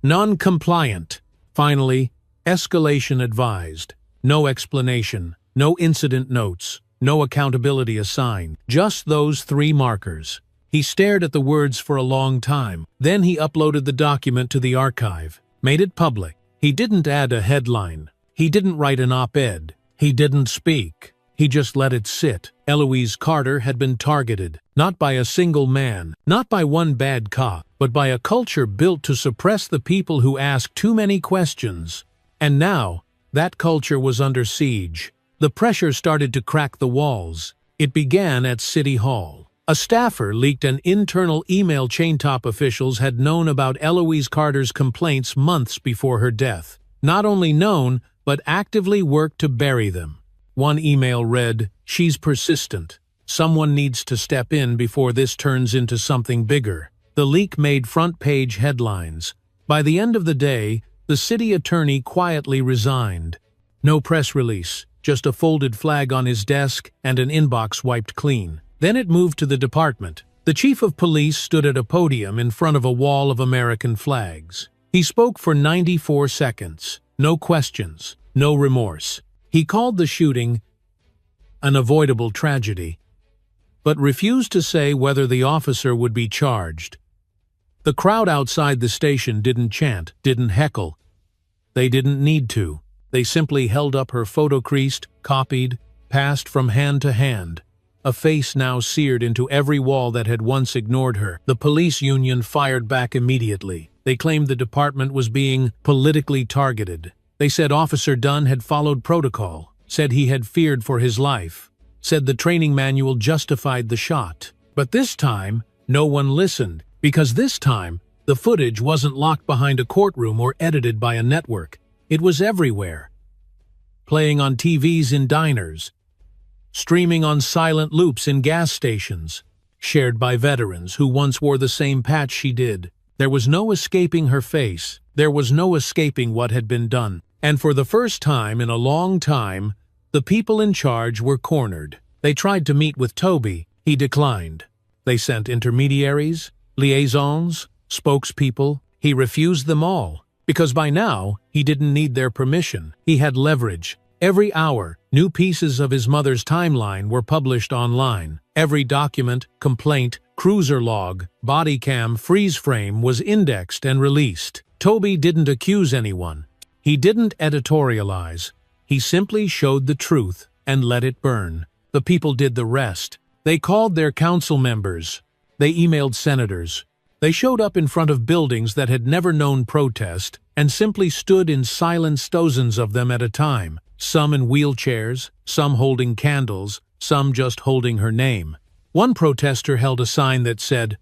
non-compliant. Finally, escalation advised. No explanation, no incident notes, no accountability assigned. Just those 3 markers. He stared at the words for a long time. Then he uploaded the document to the archive, made it public. He didn't add a headline. He didn't write an op-ed. He didn't speak. He just let it sit. Eloise Carter had been targeted, not by a single man, not by one bad cop, but by a culture built to suppress the people who ask too many questions. And now, that culture was under siege. The pressure started to crack the walls. It began at City Hall. A staffer leaked an internal email chain. Top officials had known about Eloise Carter's complaints months before her death. Not only known, but actively worked to bury them. One email read, "She's persistent. Someone needs to step in before this turns into something bigger." The leak made front-page headlines. By the end of the day, the city attorney quietly resigned. No press release, just a folded flag on his desk and an inbox wiped clean. Then it moved to the department. The chief of police stood at a podium in front of a wall of American flags. He spoke for 94 seconds. No questions, no remorse. He called the shooting an avoidable tragedy, but refused to say whether the officer would be charged. The crowd outside the station didn't chant, didn't heckle. They didn't need to. They simply held up her photo, creased, copied, passed from hand to hand. A face now seared into every wall that had once ignored her. The police union fired back immediately. They claimed the department was being politically targeted. They said Officer Dunn had followed protocol, said he had feared for his life, said the training manual justified the shot. But this time, no one listened, because this time, the footage wasn't locked behind a courtroom or edited by a network. It was everywhere. Playing on TVs in diners, streaming on silent loops in gas stations, shared by veterans who once wore the same patch she did. There was no escaping her face. There was no escaping what had been done. And for the first time in a long time, the people in charge were cornered. They tried to meet with Toby. He declined. They sent intermediaries, liaisons, spokespeople. He refused them all, because by now, he didn't need their permission. He had leverage. Every hour, new pieces of his mother's timeline were published online. Every document, complaint, cruiser log, body cam, freeze frame was indexed and released. Toby didn't accuse anyone. He didn't editorialize. He simply showed the truth and let it burn. The people did the rest. They called their council members. They emailed senators. They showed up in front of buildings that had never known protest and simply stood in silence, dozens of them at a time. Some in wheelchairs, some holding candles, some just holding her name. One protester held a sign that said,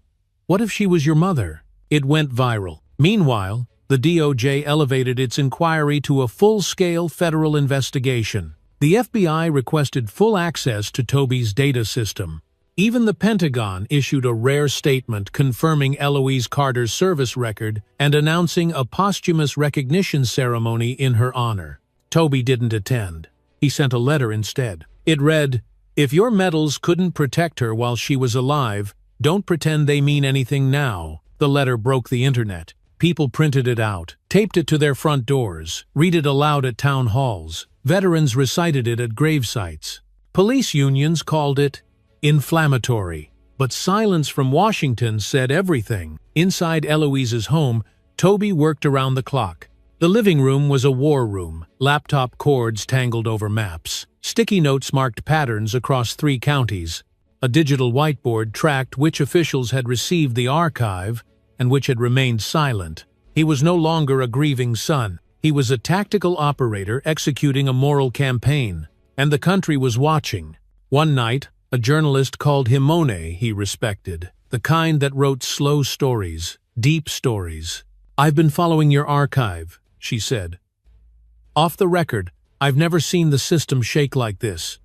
"What if she was your mother?" It went viral. Meanwhile, the DOJ elevated its inquiry to a full-scale federal investigation. The FBI requested full access to Toby's data system. Even the Pentagon issued a rare statement confirming Eloise Carter's service record and announcing a posthumous recognition ceremony in her honor. Toby didn't attend. He sent a letter instead. It read, "If your medals couldn't protect her while she was alive, don't pretend they mean anything now." The letter broke the internet. People printed it out, taped it to their front doors, read it aloud at town halls. Veterans recited it at grave sites. Police unions called it inflammatory. But silence from Washington said everything. Inside Eloise's home, Toby worked around the clock. The living room was a war room, laptop cords tangled over maps. Sticky notes marked patterns across 3 counties. A digital whiteboard tracked which officials had received the archive and which had remained silent. He was no longer a grieving son. He was a tactical operator executing a moral campaign. and the country was watching. One night, a journalist called Himone he respected, the kind that wrote slow stories, deep stories. "I've been following your archive," she said. "Off the record, I've never seen the system shake like this.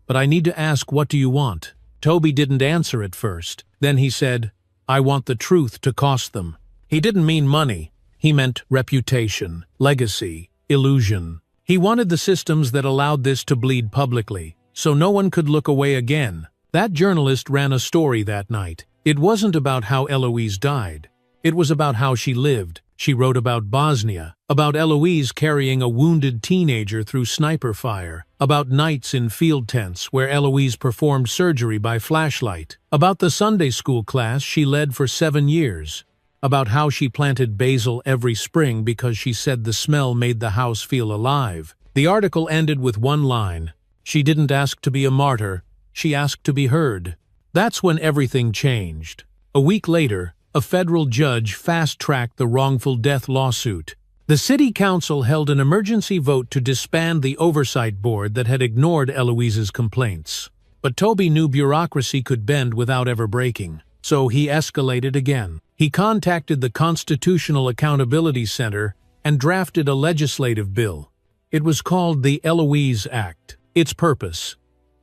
But I need to ask, what do you want?" Toby didn't answer at first. Then he said, "I want the truth to cost them." He didn't mean money. He meant reputation, legacy, illusion. He wanted the systems that allowed this to bleed publicly, so no one could look away again. That journalist ran a story that night. It wasn't about how Eloise died. It was about how she lived. She wrote about Bosnia, about Eloise carrying a wounded teenager through sniper fire, about nights in field tents where Eloise performed surgery by flashlight, about the Sunday school class she led for 7 years, about how she planted basil every spring because she said the smell made the house feel alive. The article ended with one line: "She didn't ask to be a martyr, she asked to be heard." That's when everything changed. A week later, a federal judge fast-tracked the wrongful death lawsuit. The city council held an emergency vote to disband the oversight board that had ignored Eloise's complaints. But Toby knew bureaucracy could bend without ever breaking, so he escalated again. He contacted the Constitutional Accountability Center and drafted a legislative bill. It was called the Eloise Act. Its purpose: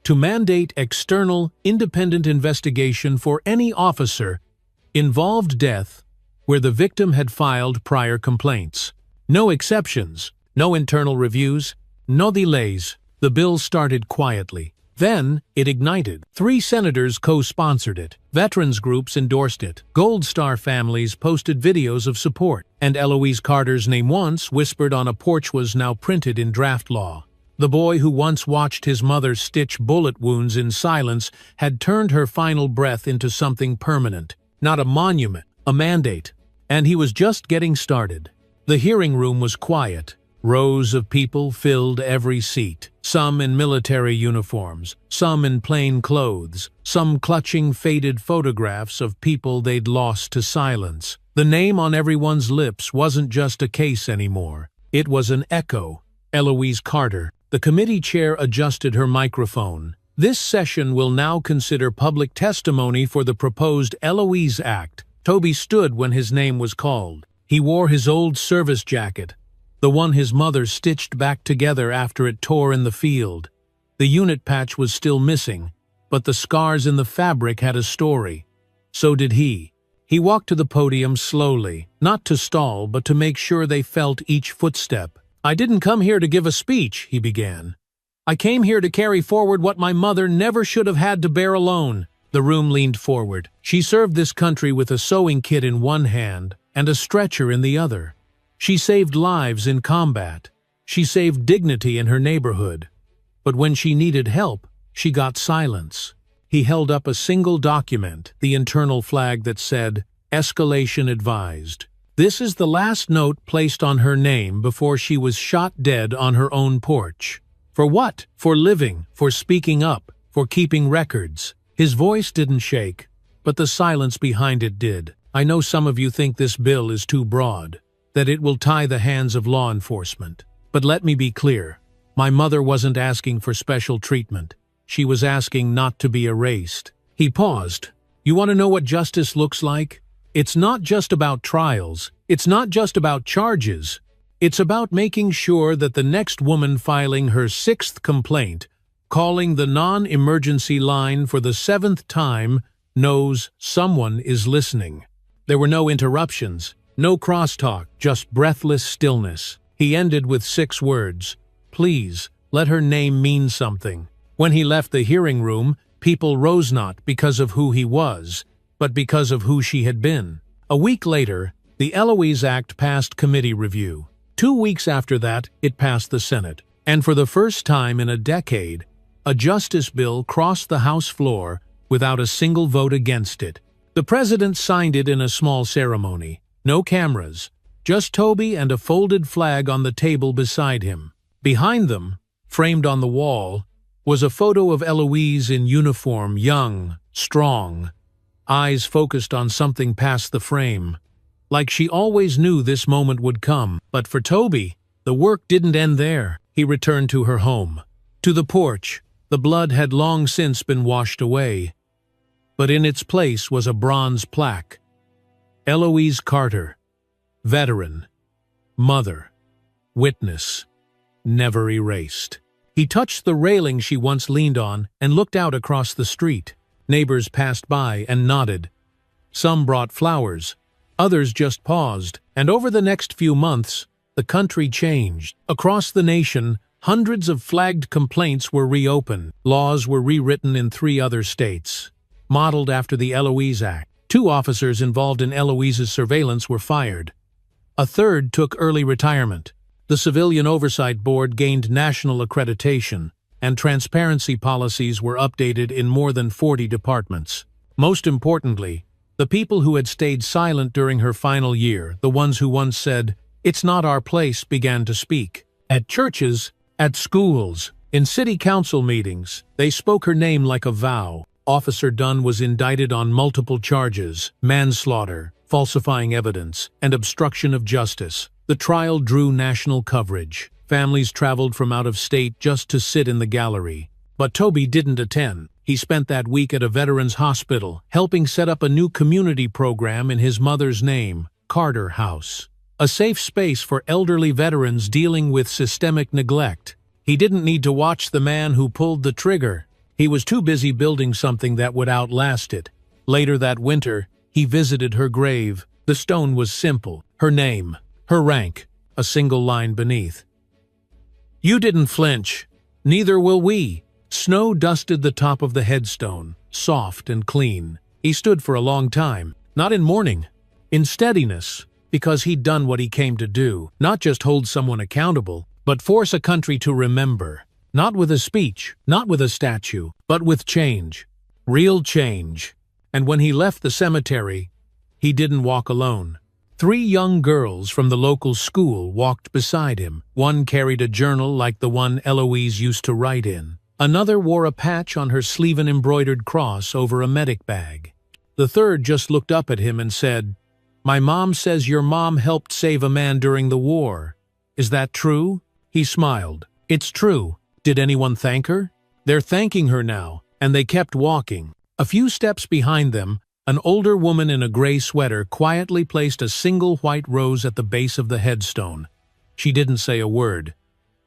to mandate external, independent investigation for any officer involved death where the victim had filed prior complaints. No exceptions, no internal reviews, no delays. The bill started quietly. Then it ignited. 3 senators co-sponsored it. Veterans groups endorsed it. Gold Star families posted videos of support. And Eloise Carter's name, once whispered on a porch, was now printed in draft law. The boy who once watched his mother stitch bullet wounds in silence had turned her final breath into something permanent. Not a monument, a mandate. And he was just getting started. The hearing room was quiet. Rows of people filled every seat, some in military uniforms, some in plain clothes, some clutching faded photographs of people they'd lost to silence. The name on everyone's lips wasn't just a case anymore. It was an echo. Eloise Carter. The committee chair adjusted her microphone. "This session will now consider public testimony for the proposed Eloise Act." Toby stood when his name was called. He wore his old service jacket, the one his mother stitched back together after it tore in the field. The unit patch was still missing, but the scars in the fabric had a story. So did he. He walked to the podium slowly, not to stall, but to make sure they felt each footstep. "I didn't come here to give a speech," he began. "I came here to carry forward what my mother never should have had to bear alone." The room leaned forward. She served this country with a sewing kit in one hand and a stretcher in the other. She saved lives in combat. She saved dignity in her neighborhood. But when she needed help, she got silence. He held up a single document, the internal flag that said, "Escalation advised." This is the last note placed on her name before she was shot dead on her own porch. For what? For living, for speaking up, for keeping records. His voice didn't shake, but the silence behind it did. "I know some of you think this bill is too broad, that it will tie the hands of law enforcement. But let me be clear. My mother wasn't asking for special treatment. She was asking not to be erased." He paused. "You want to know what justice looks like? It's not just about trials. It's not just about charges. It's about making sure that the next woman filing her 6th complaint, calling the non-emergency line for the 7th time, knows someone is listening." There were no interruptions, no crosstalk, just breathless stillness. He ended with 6 words: "Please, let her name mean something." When he left the hearing room, people rose not because of who he was, but because of who she had been. A week later, the Eloise Act passed committee review. 2 weeks after that, it passed the Senate. And for the first time in a decade, a justice bill crossed the House floor without a single vote against it. The president signed it in a small ceremony. No cameras, just Toby and a folded flag on the table beside him. Behind them, framed on the wall, was a photo of Eloise in uniform, young, strong, eyes focused on something past the frame. Like she always knew this moment would come. But for Toby, the work didn't end there. He returned to her home. To the porch, the blood had long since been washed away, but in its place was a bronze plaque. Eloise Carter, veteran, mother, witness, never erased. He touched the railing she once leaned on and looked out across the street. Neighbors passed by and nodded. Some brought flowers, others just paused, and over the next few months, the country changed. Across the nation, hundreds of flagged complaints were reopened. Laws were rewritten in 3 other states, modeled after the Eloise Act. 2 officers involved in Eloise's surveillance were fired. A third took early retirement. The Civilian Oversight Board gained national accreditation, and transparency policies were updated in more than 40 departments. Most importantly, the people who had stayed silent during her final year, the ones who once said, "It's not our place," began to speak. At churches, at schools, in city council meetings, they spoke her name like a vow. Officer Dunn was indicted on multiple charges: manslaughter, falsifying evidence, and obstruction of justice. The trial drew national coverage. Families traveled from out of state just to sit in the gallery. But Toby didn't attend. He spent that week at a veterans hospital, helping set up a new community program in his mother's name, Carter House, a safe space for elderly veterans dealing with systemic neglect. He didn't need to watch the man who pulled the trigger. He was too busy building something that would outlast it. Later that winter, he visited her grave. The stone was simple: her name, her rank, a single line beneath. "You didn't flinch. Neither will we." Snow dusted the top of the headstone, soft and clean. He stood for a long time, not in mourning, in steadiness, because he'd done what he came to do, not just hold someone accountable, but force a country to remember. Not with a speech, not with a statue, but with change. Real change. And when he left the cemetery, he didn't walk alone. 3 young girls from the local school walked beside him. One carried a journal like the one Eloise used to write in. Another wore a patch on her sleeve, an embroidered cross over a medic bag. The third just looked up at him and said, "My mom says your mom helped save a man during the war. Is that true?" He smiled. "It's true. Did anyone thank her?" "They're thanking her now," and they kept walking. A few steps behind them, an older woman in a gray sweater quietly placed a single white rose at the base of the headstone. She didn't say a word.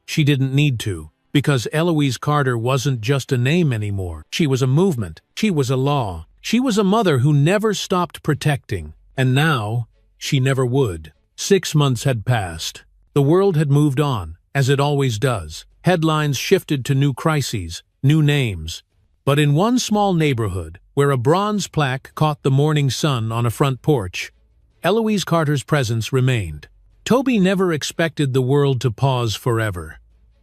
She didn't need to, because Eloise Carter wasn't just a name anymore. She was a movement. She was a law. She was a mother who never stopped protecting. And now, she never would. 6 months had passed. The world had moved on, as it always does. Headlines shifted to new crises, new names. But in one small neighborhood, where a bronze plaque caught the morning sun on a front porch, Eloise Carter's presence remained. Toby never expected the world to pause forever.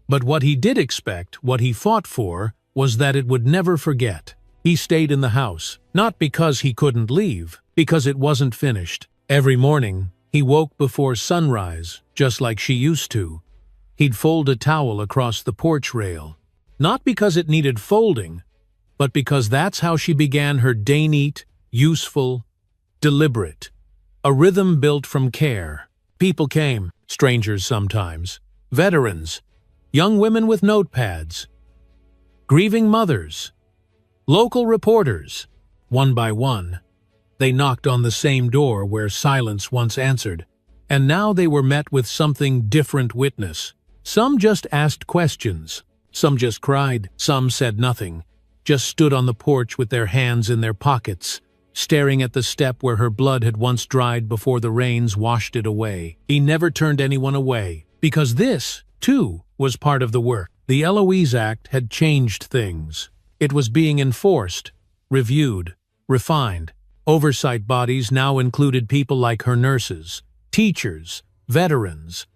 But what he did expect, what he fought for, was that it would never forget. He stayed in the house, not because he couldn't leave, because it wasn't finished. Every morning, he woke before sunrise, just like she used to. He'd fold a towel across the porch rail, not because it needed folding, but because that's how she began her day: neat, useful, deliberate. A rhythm built from care. People came, strangers sometimes, veterans, young women with notepads, grieving mothers, local reporters. One by one, they knocked on the same door where silence once answered, and now they were met with something different: witness. Some just asked questions, some just cried, some said nothing, just stood on the porch with their hands in their pockets, staring at the step where her blood had once dried before the rains washed it away. He never turned anyone away, because this, too, was part of the work. The Eloise Act had changed things. It was being enforced, reviewed, refined. Oversight bodies now included people like her nurses, teachers, veterans,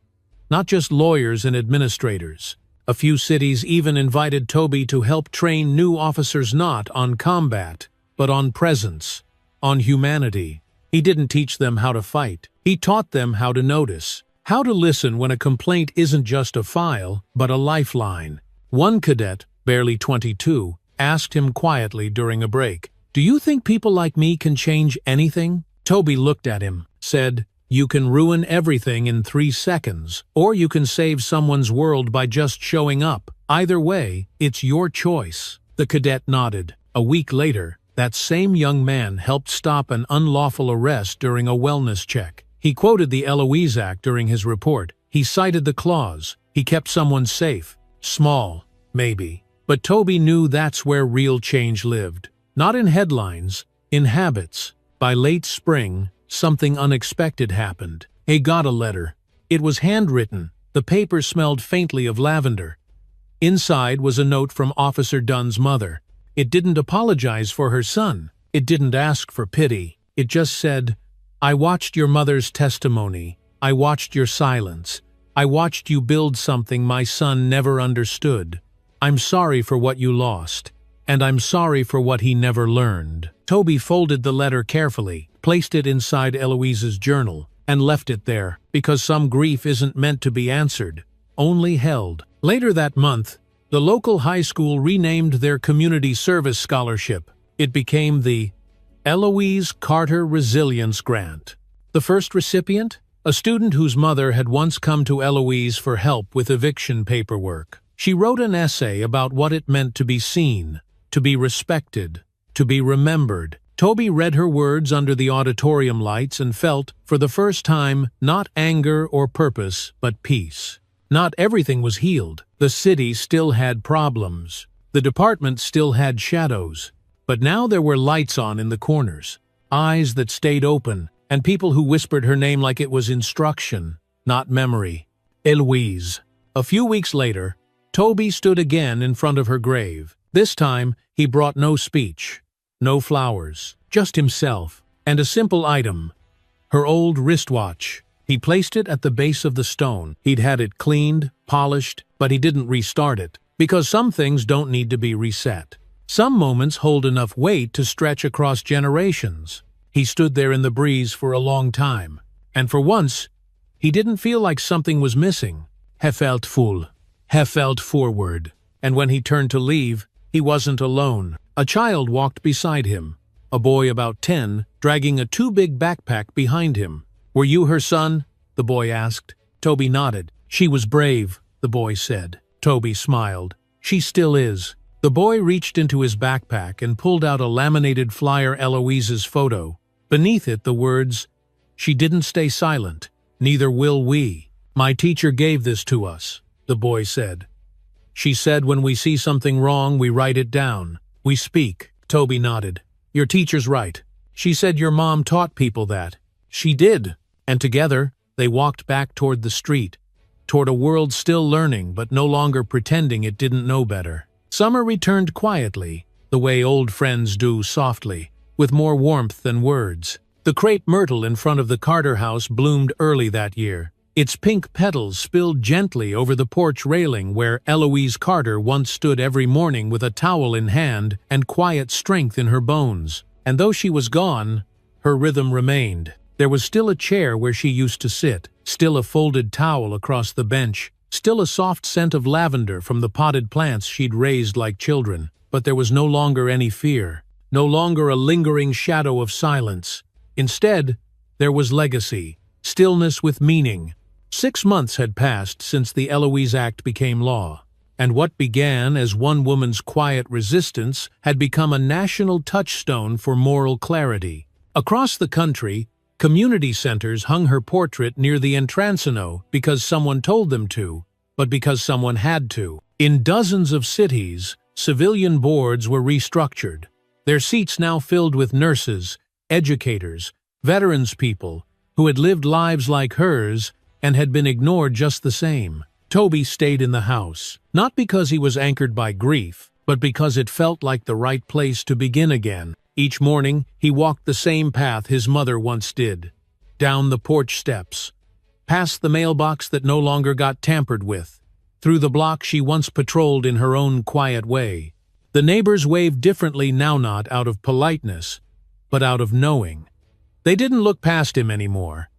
not just lawyers and administrators. A few cities even invited Toby to help train new officers not on combat, but on presence, on humanity. He didn't teach them how to fight. He taught them how to notice, how to listen when a complaint isn't just a file, but a lifeline. One cadet, barely 22, asked him quietly during a break, "Do you think people like me can change anything?" Toby looked at him, said, "You can ruin everything in 3 seconds, or you can save someone's world by just showing up." Either way, it's your choice." The cadet nodded. A week later, that same young man helped stop an unlawful arrest during a wellness check. He quoted the Eloise Act during his report. He cited the clause. He kept someone safe. Small, maybe. But Toby knew that's where real change lived. Not in headlines, in habits. By late spring, something unexpected happened. He got a letter. It was handwritten. The paper smelled faintly of lavender. Inside was a note from Officer Dunn's mother. It didn't apologize for her son. It didn't ask for pity. It just said, "I watched your mother's testimony. I watched your silence. I watched you build something my son never understood. I'm sorry for what you lost, and I'm sorry for what he never learned." Toby folded the letter carefully, placed it inside Eloise's journal, and left it there, because some grief isn't meant to be answered, only held. Later that month, the local high school renamed their community service scholarship. It became the Eloise Carter Resilience Grant. The first recipient? A student whose mother had once come to Eloise for help with eviction paperwork. She wrote an essay about what it meant to be seen, to be respected, to be remembered. Toby read her words under the auditorium lights and felt, for the first time, not anger or purpose, but peace. Not everything was healed. The city still had problems. The department still had shadows. But now there were lights on in the corners, eyes that stayed open, and people who whispered her name like it was instruction, not memory. Eloise. A few weeks later, Toby stood again in front of her grave. This time, he brought no speech, no flowers, just himself, and a simple item, her old wristwatch. He placed it at the base of the stone. He'd had it cleaned, polished, but he didn't restart it, because some things don't need to be reset. Some moments hold enough weight to stretch across generations. He stood there in the breeze for a long time, and for once, he didn't feel like something was missing. He felt full. He felt forward. And when he turned to leave, he wasn't alone. A child walked beside him, a boy about 10, dragging a too-big backpack behind him. "Were you her son?" the boy asked. Toby nodded. "She was brave," the boy said. Toby smiled. "She still is." The boy reached into his backpack and pulled out a laminated flyer Eloise's photo. Beneath it the words, "She didn't stay silent. Neither will we. My teacher gave this to us," the boy said. "She said when we see something wrong, we write it down. We speak." Toby nodded. "Your teacher's right. She said your mom taught people that." "She did." And together, they walked back toward the street, toward a world still learning but no longer pretending it didn't know better. Summer returned quietly, the way old friends do softly, with more warmth than words. The crepe myrtle in front of the Carter house bloomed early that year. Its pink petals spilled gently over the porch railing where Eloise Carter once stood every morning with a towel in hand and quiet strength in her bones. And though she was gone, her rhythm remained. There was still a chair where she used to sit, still a folded towel across the bench, still a soft scent of lavender from the potted plants she'd raised like children. But there was no longer any fear, no longer a lingering shadow of silence. Instead, there was legacy, stillness with meaning. 6 months had passed since the Eloise Act became law, and what began as one woman's quiet resistance had become a national touchstone for moral clarity. Across the country, community centers hung her portrait near the entrancino because someone told them to, but because someone had to. In dozens of cities, civilian boards were restructured, their seats now filled with nurses, educators, veterans people who had lived lives like hers and had been ignored just the same. Toby stayed in the house, not because he was anchored by grief, but because it felt like the right place to begin again. Each morning, he walked the same path his mother once did, down the porch steps, past the mailbox that no longer got tampered with, through the block she once patrolled in her own quiet way. The neighbors waved differently now, not out of politeness, but out of knowing. They didn't look past him anymore.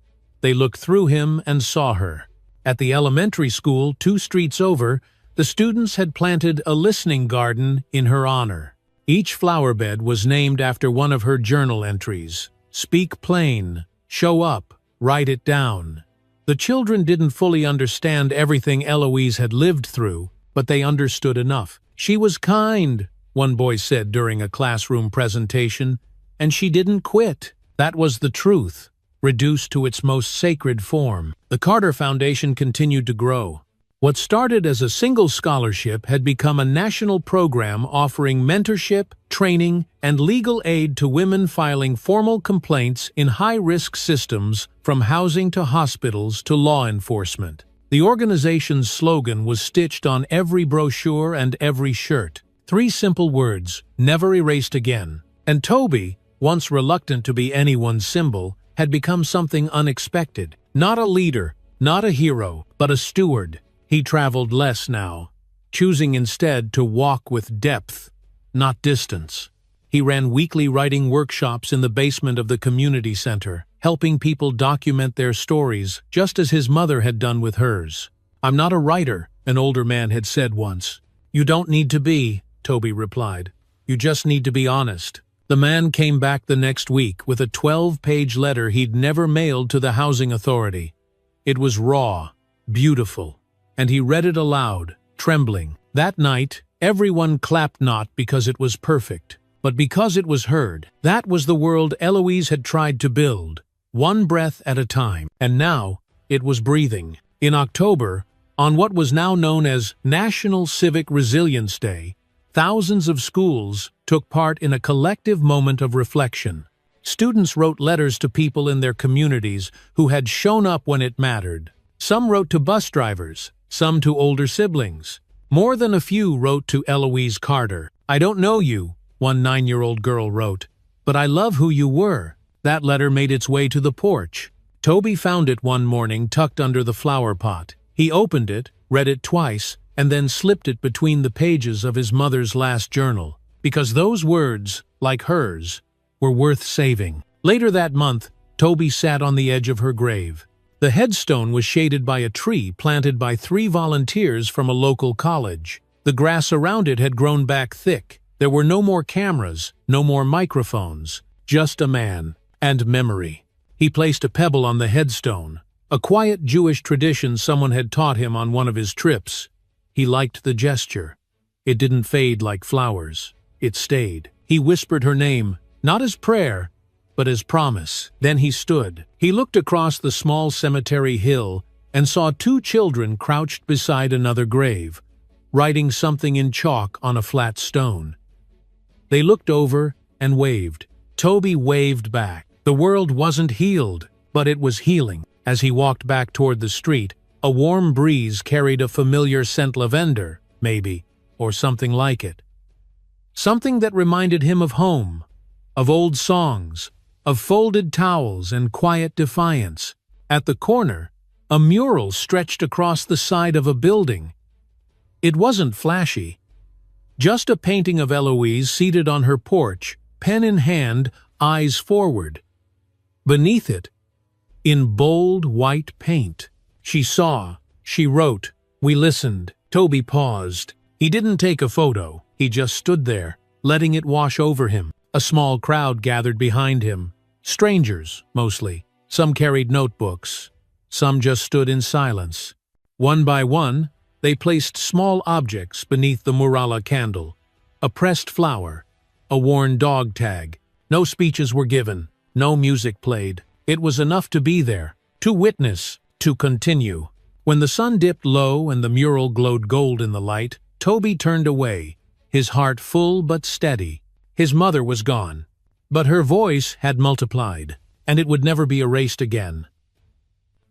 They looked through him and saw her. At the elementary school 2 streets over, the students had planted a listening garden in her honor. Each flower bed was named after one of her journal entries. Speak plain, show up, write it down. The children didn't fully understand everything Eloise had lived through, but they understood enough. "She was kind," one boy said during a classroom presentation, "and she didn't quit." That was the truth, reduced to its most sacred form. The Carter Foundation continued to grow. What started as a single scholarship had become a national program offering mentorship, training, and legal aid to women filing formal complaints in high-risk systems, from housing to hospitals to law enforcement. The organization's slogan was stitched on every brochure and every shirt. 3 simple words: never erased again. And Toby, once reluctant to be anyone's symbol, had become something unexpected. Not a leader, not a hero, but a steward. He traveled less now, choosing instead to walk with depth, not distance. He ran weekly writing workshops in the basement of the community center, helping people document their stories just as his mother had done with hers. "I'm not a writer," an older man had said once. "You don't need to be," Toby replied. "You just need to be honest." The man came back the next week with a 12-page letter he'd never mailed to the housing authority. It was raw, beautiful, and he read it aloud, trembling. That night, everyone clapped not because it was perfect, but because it was heard. That was the world Eloise had tried to build, one breath at a time, and now it was breathing. In October, on what was now known as National Civic Resilience Day, thousands of schools took part in a collective moment of reflection. Students wrote letters to people in their communities who had shown up when it mattered. Some wrote to bus drivers, some to older siblings. More than a few wrote to Eloise Carter. "I don't know you," one 9-year-old girl wrote, "but I love who you were." That letter made its way to the porch. Toby found it one morning tucked under the flower pot. He opened it, read it twice, and then slipped it between the pages of his mother's last journal, because those words, like hers, were worth saving. Later that month, Toby sat on the edge of her grave. The headstone was shaded by a tree planted by 3 volunteers from a local college. The grass around it had grown back thick. There were no more cameras, no more microphones, just a man and memory. He placed a pebble on the headstone, a quiet Jewish tradition someone had taught him on one of his trips. He liked the gesture. It didn't fade like flowers. It stayed. He whispered her name, not as prayer, but as promise. Then he stood. He looked across the small cemetery hill and saw 2 children crouched beside another grave, writing something in chalk on a flat stone. They looked over and waved. Toby waved back. The world wasn't healed, but it was healing. As he walked back toward the street, a warm breeze carried a familiar scent, lavender, maybe, or something like it. Something that reminded him of home, of old songs, of folded towels and quiet defiance. At the corner, a mural stretched across the side of a building. It wasn't flashy. Just a painting of Eloise seated on her porch, pen in hand, eyes forward. Beneath it, in bold white paint, she saw, she wrote, we listened. Toby paused. He didn't take a photo. He just stood there, letting it wash over him. A small crowd gathered behind him. Strangers, mostly. Some carried notebooks. Some just stood in silence. One by one, they placed small objects beneath the murala candle. A pressed flower, a worn dog tag. No speeches were given. No music played. It was enough to be there, to witness, to continue. When the sun dipped low and the mural glowed gold in the light, Toby turned away, his heart full but steady. His mother was gone, but her voice had multiplied, and it would never be erased again.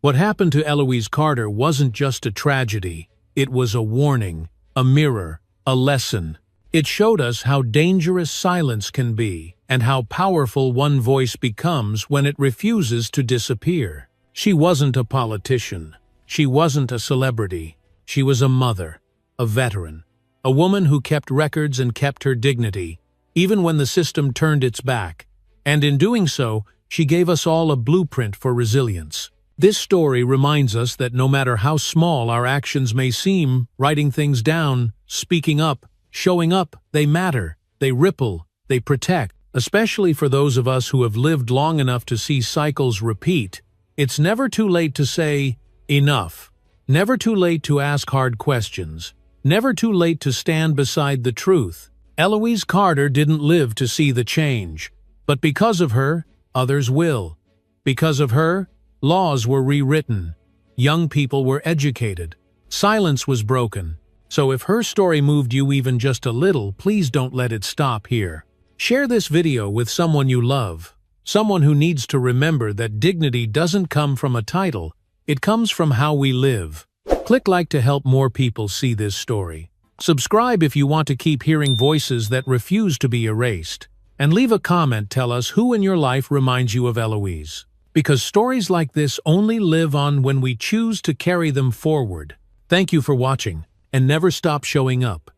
What happened to Eloise Carter wasn't just a tragedy. It was a warning, a mirror, a lesson. It showed us how dangerous silence can be, and how powerful one voice becomes when it refuses to disappear. She wasn't a politician. She wasn't a celebrity. She was a mother, a veteran, a woman who kept records and kept her dignity, even when the system turned its back. And in doing so, she gave us all a blueprint for resilience. This story reminds us that no matter how small our actions may seem, writing things down, speaking up, showing up, they matter, they ripple, they protect. Especially for those of us who have lived long enough to see cycles repeat, it's never too late to say, enough. Never too late to ask hard questions. Never too late to stand beside the truth. Eloise Carter didn't live to see the change. But because of her, others will. Because of her, laws were rewritten. Young people were educated. Silence was broken. So if her story moved you even just a little, please don't let it stop here. Share this video with someone you love. Someone who needs to remember that dignity doesn't come from a title, it comes from how we live. Click like to help more people see this story. Subscribe if you want to keep hearing voices that refuse to be erased. And leave a comment, tell us who in your life reminds you of Eloise. Because stories like this only live on when we choose to carry them forward. Thank you for watching, and never stop showing up.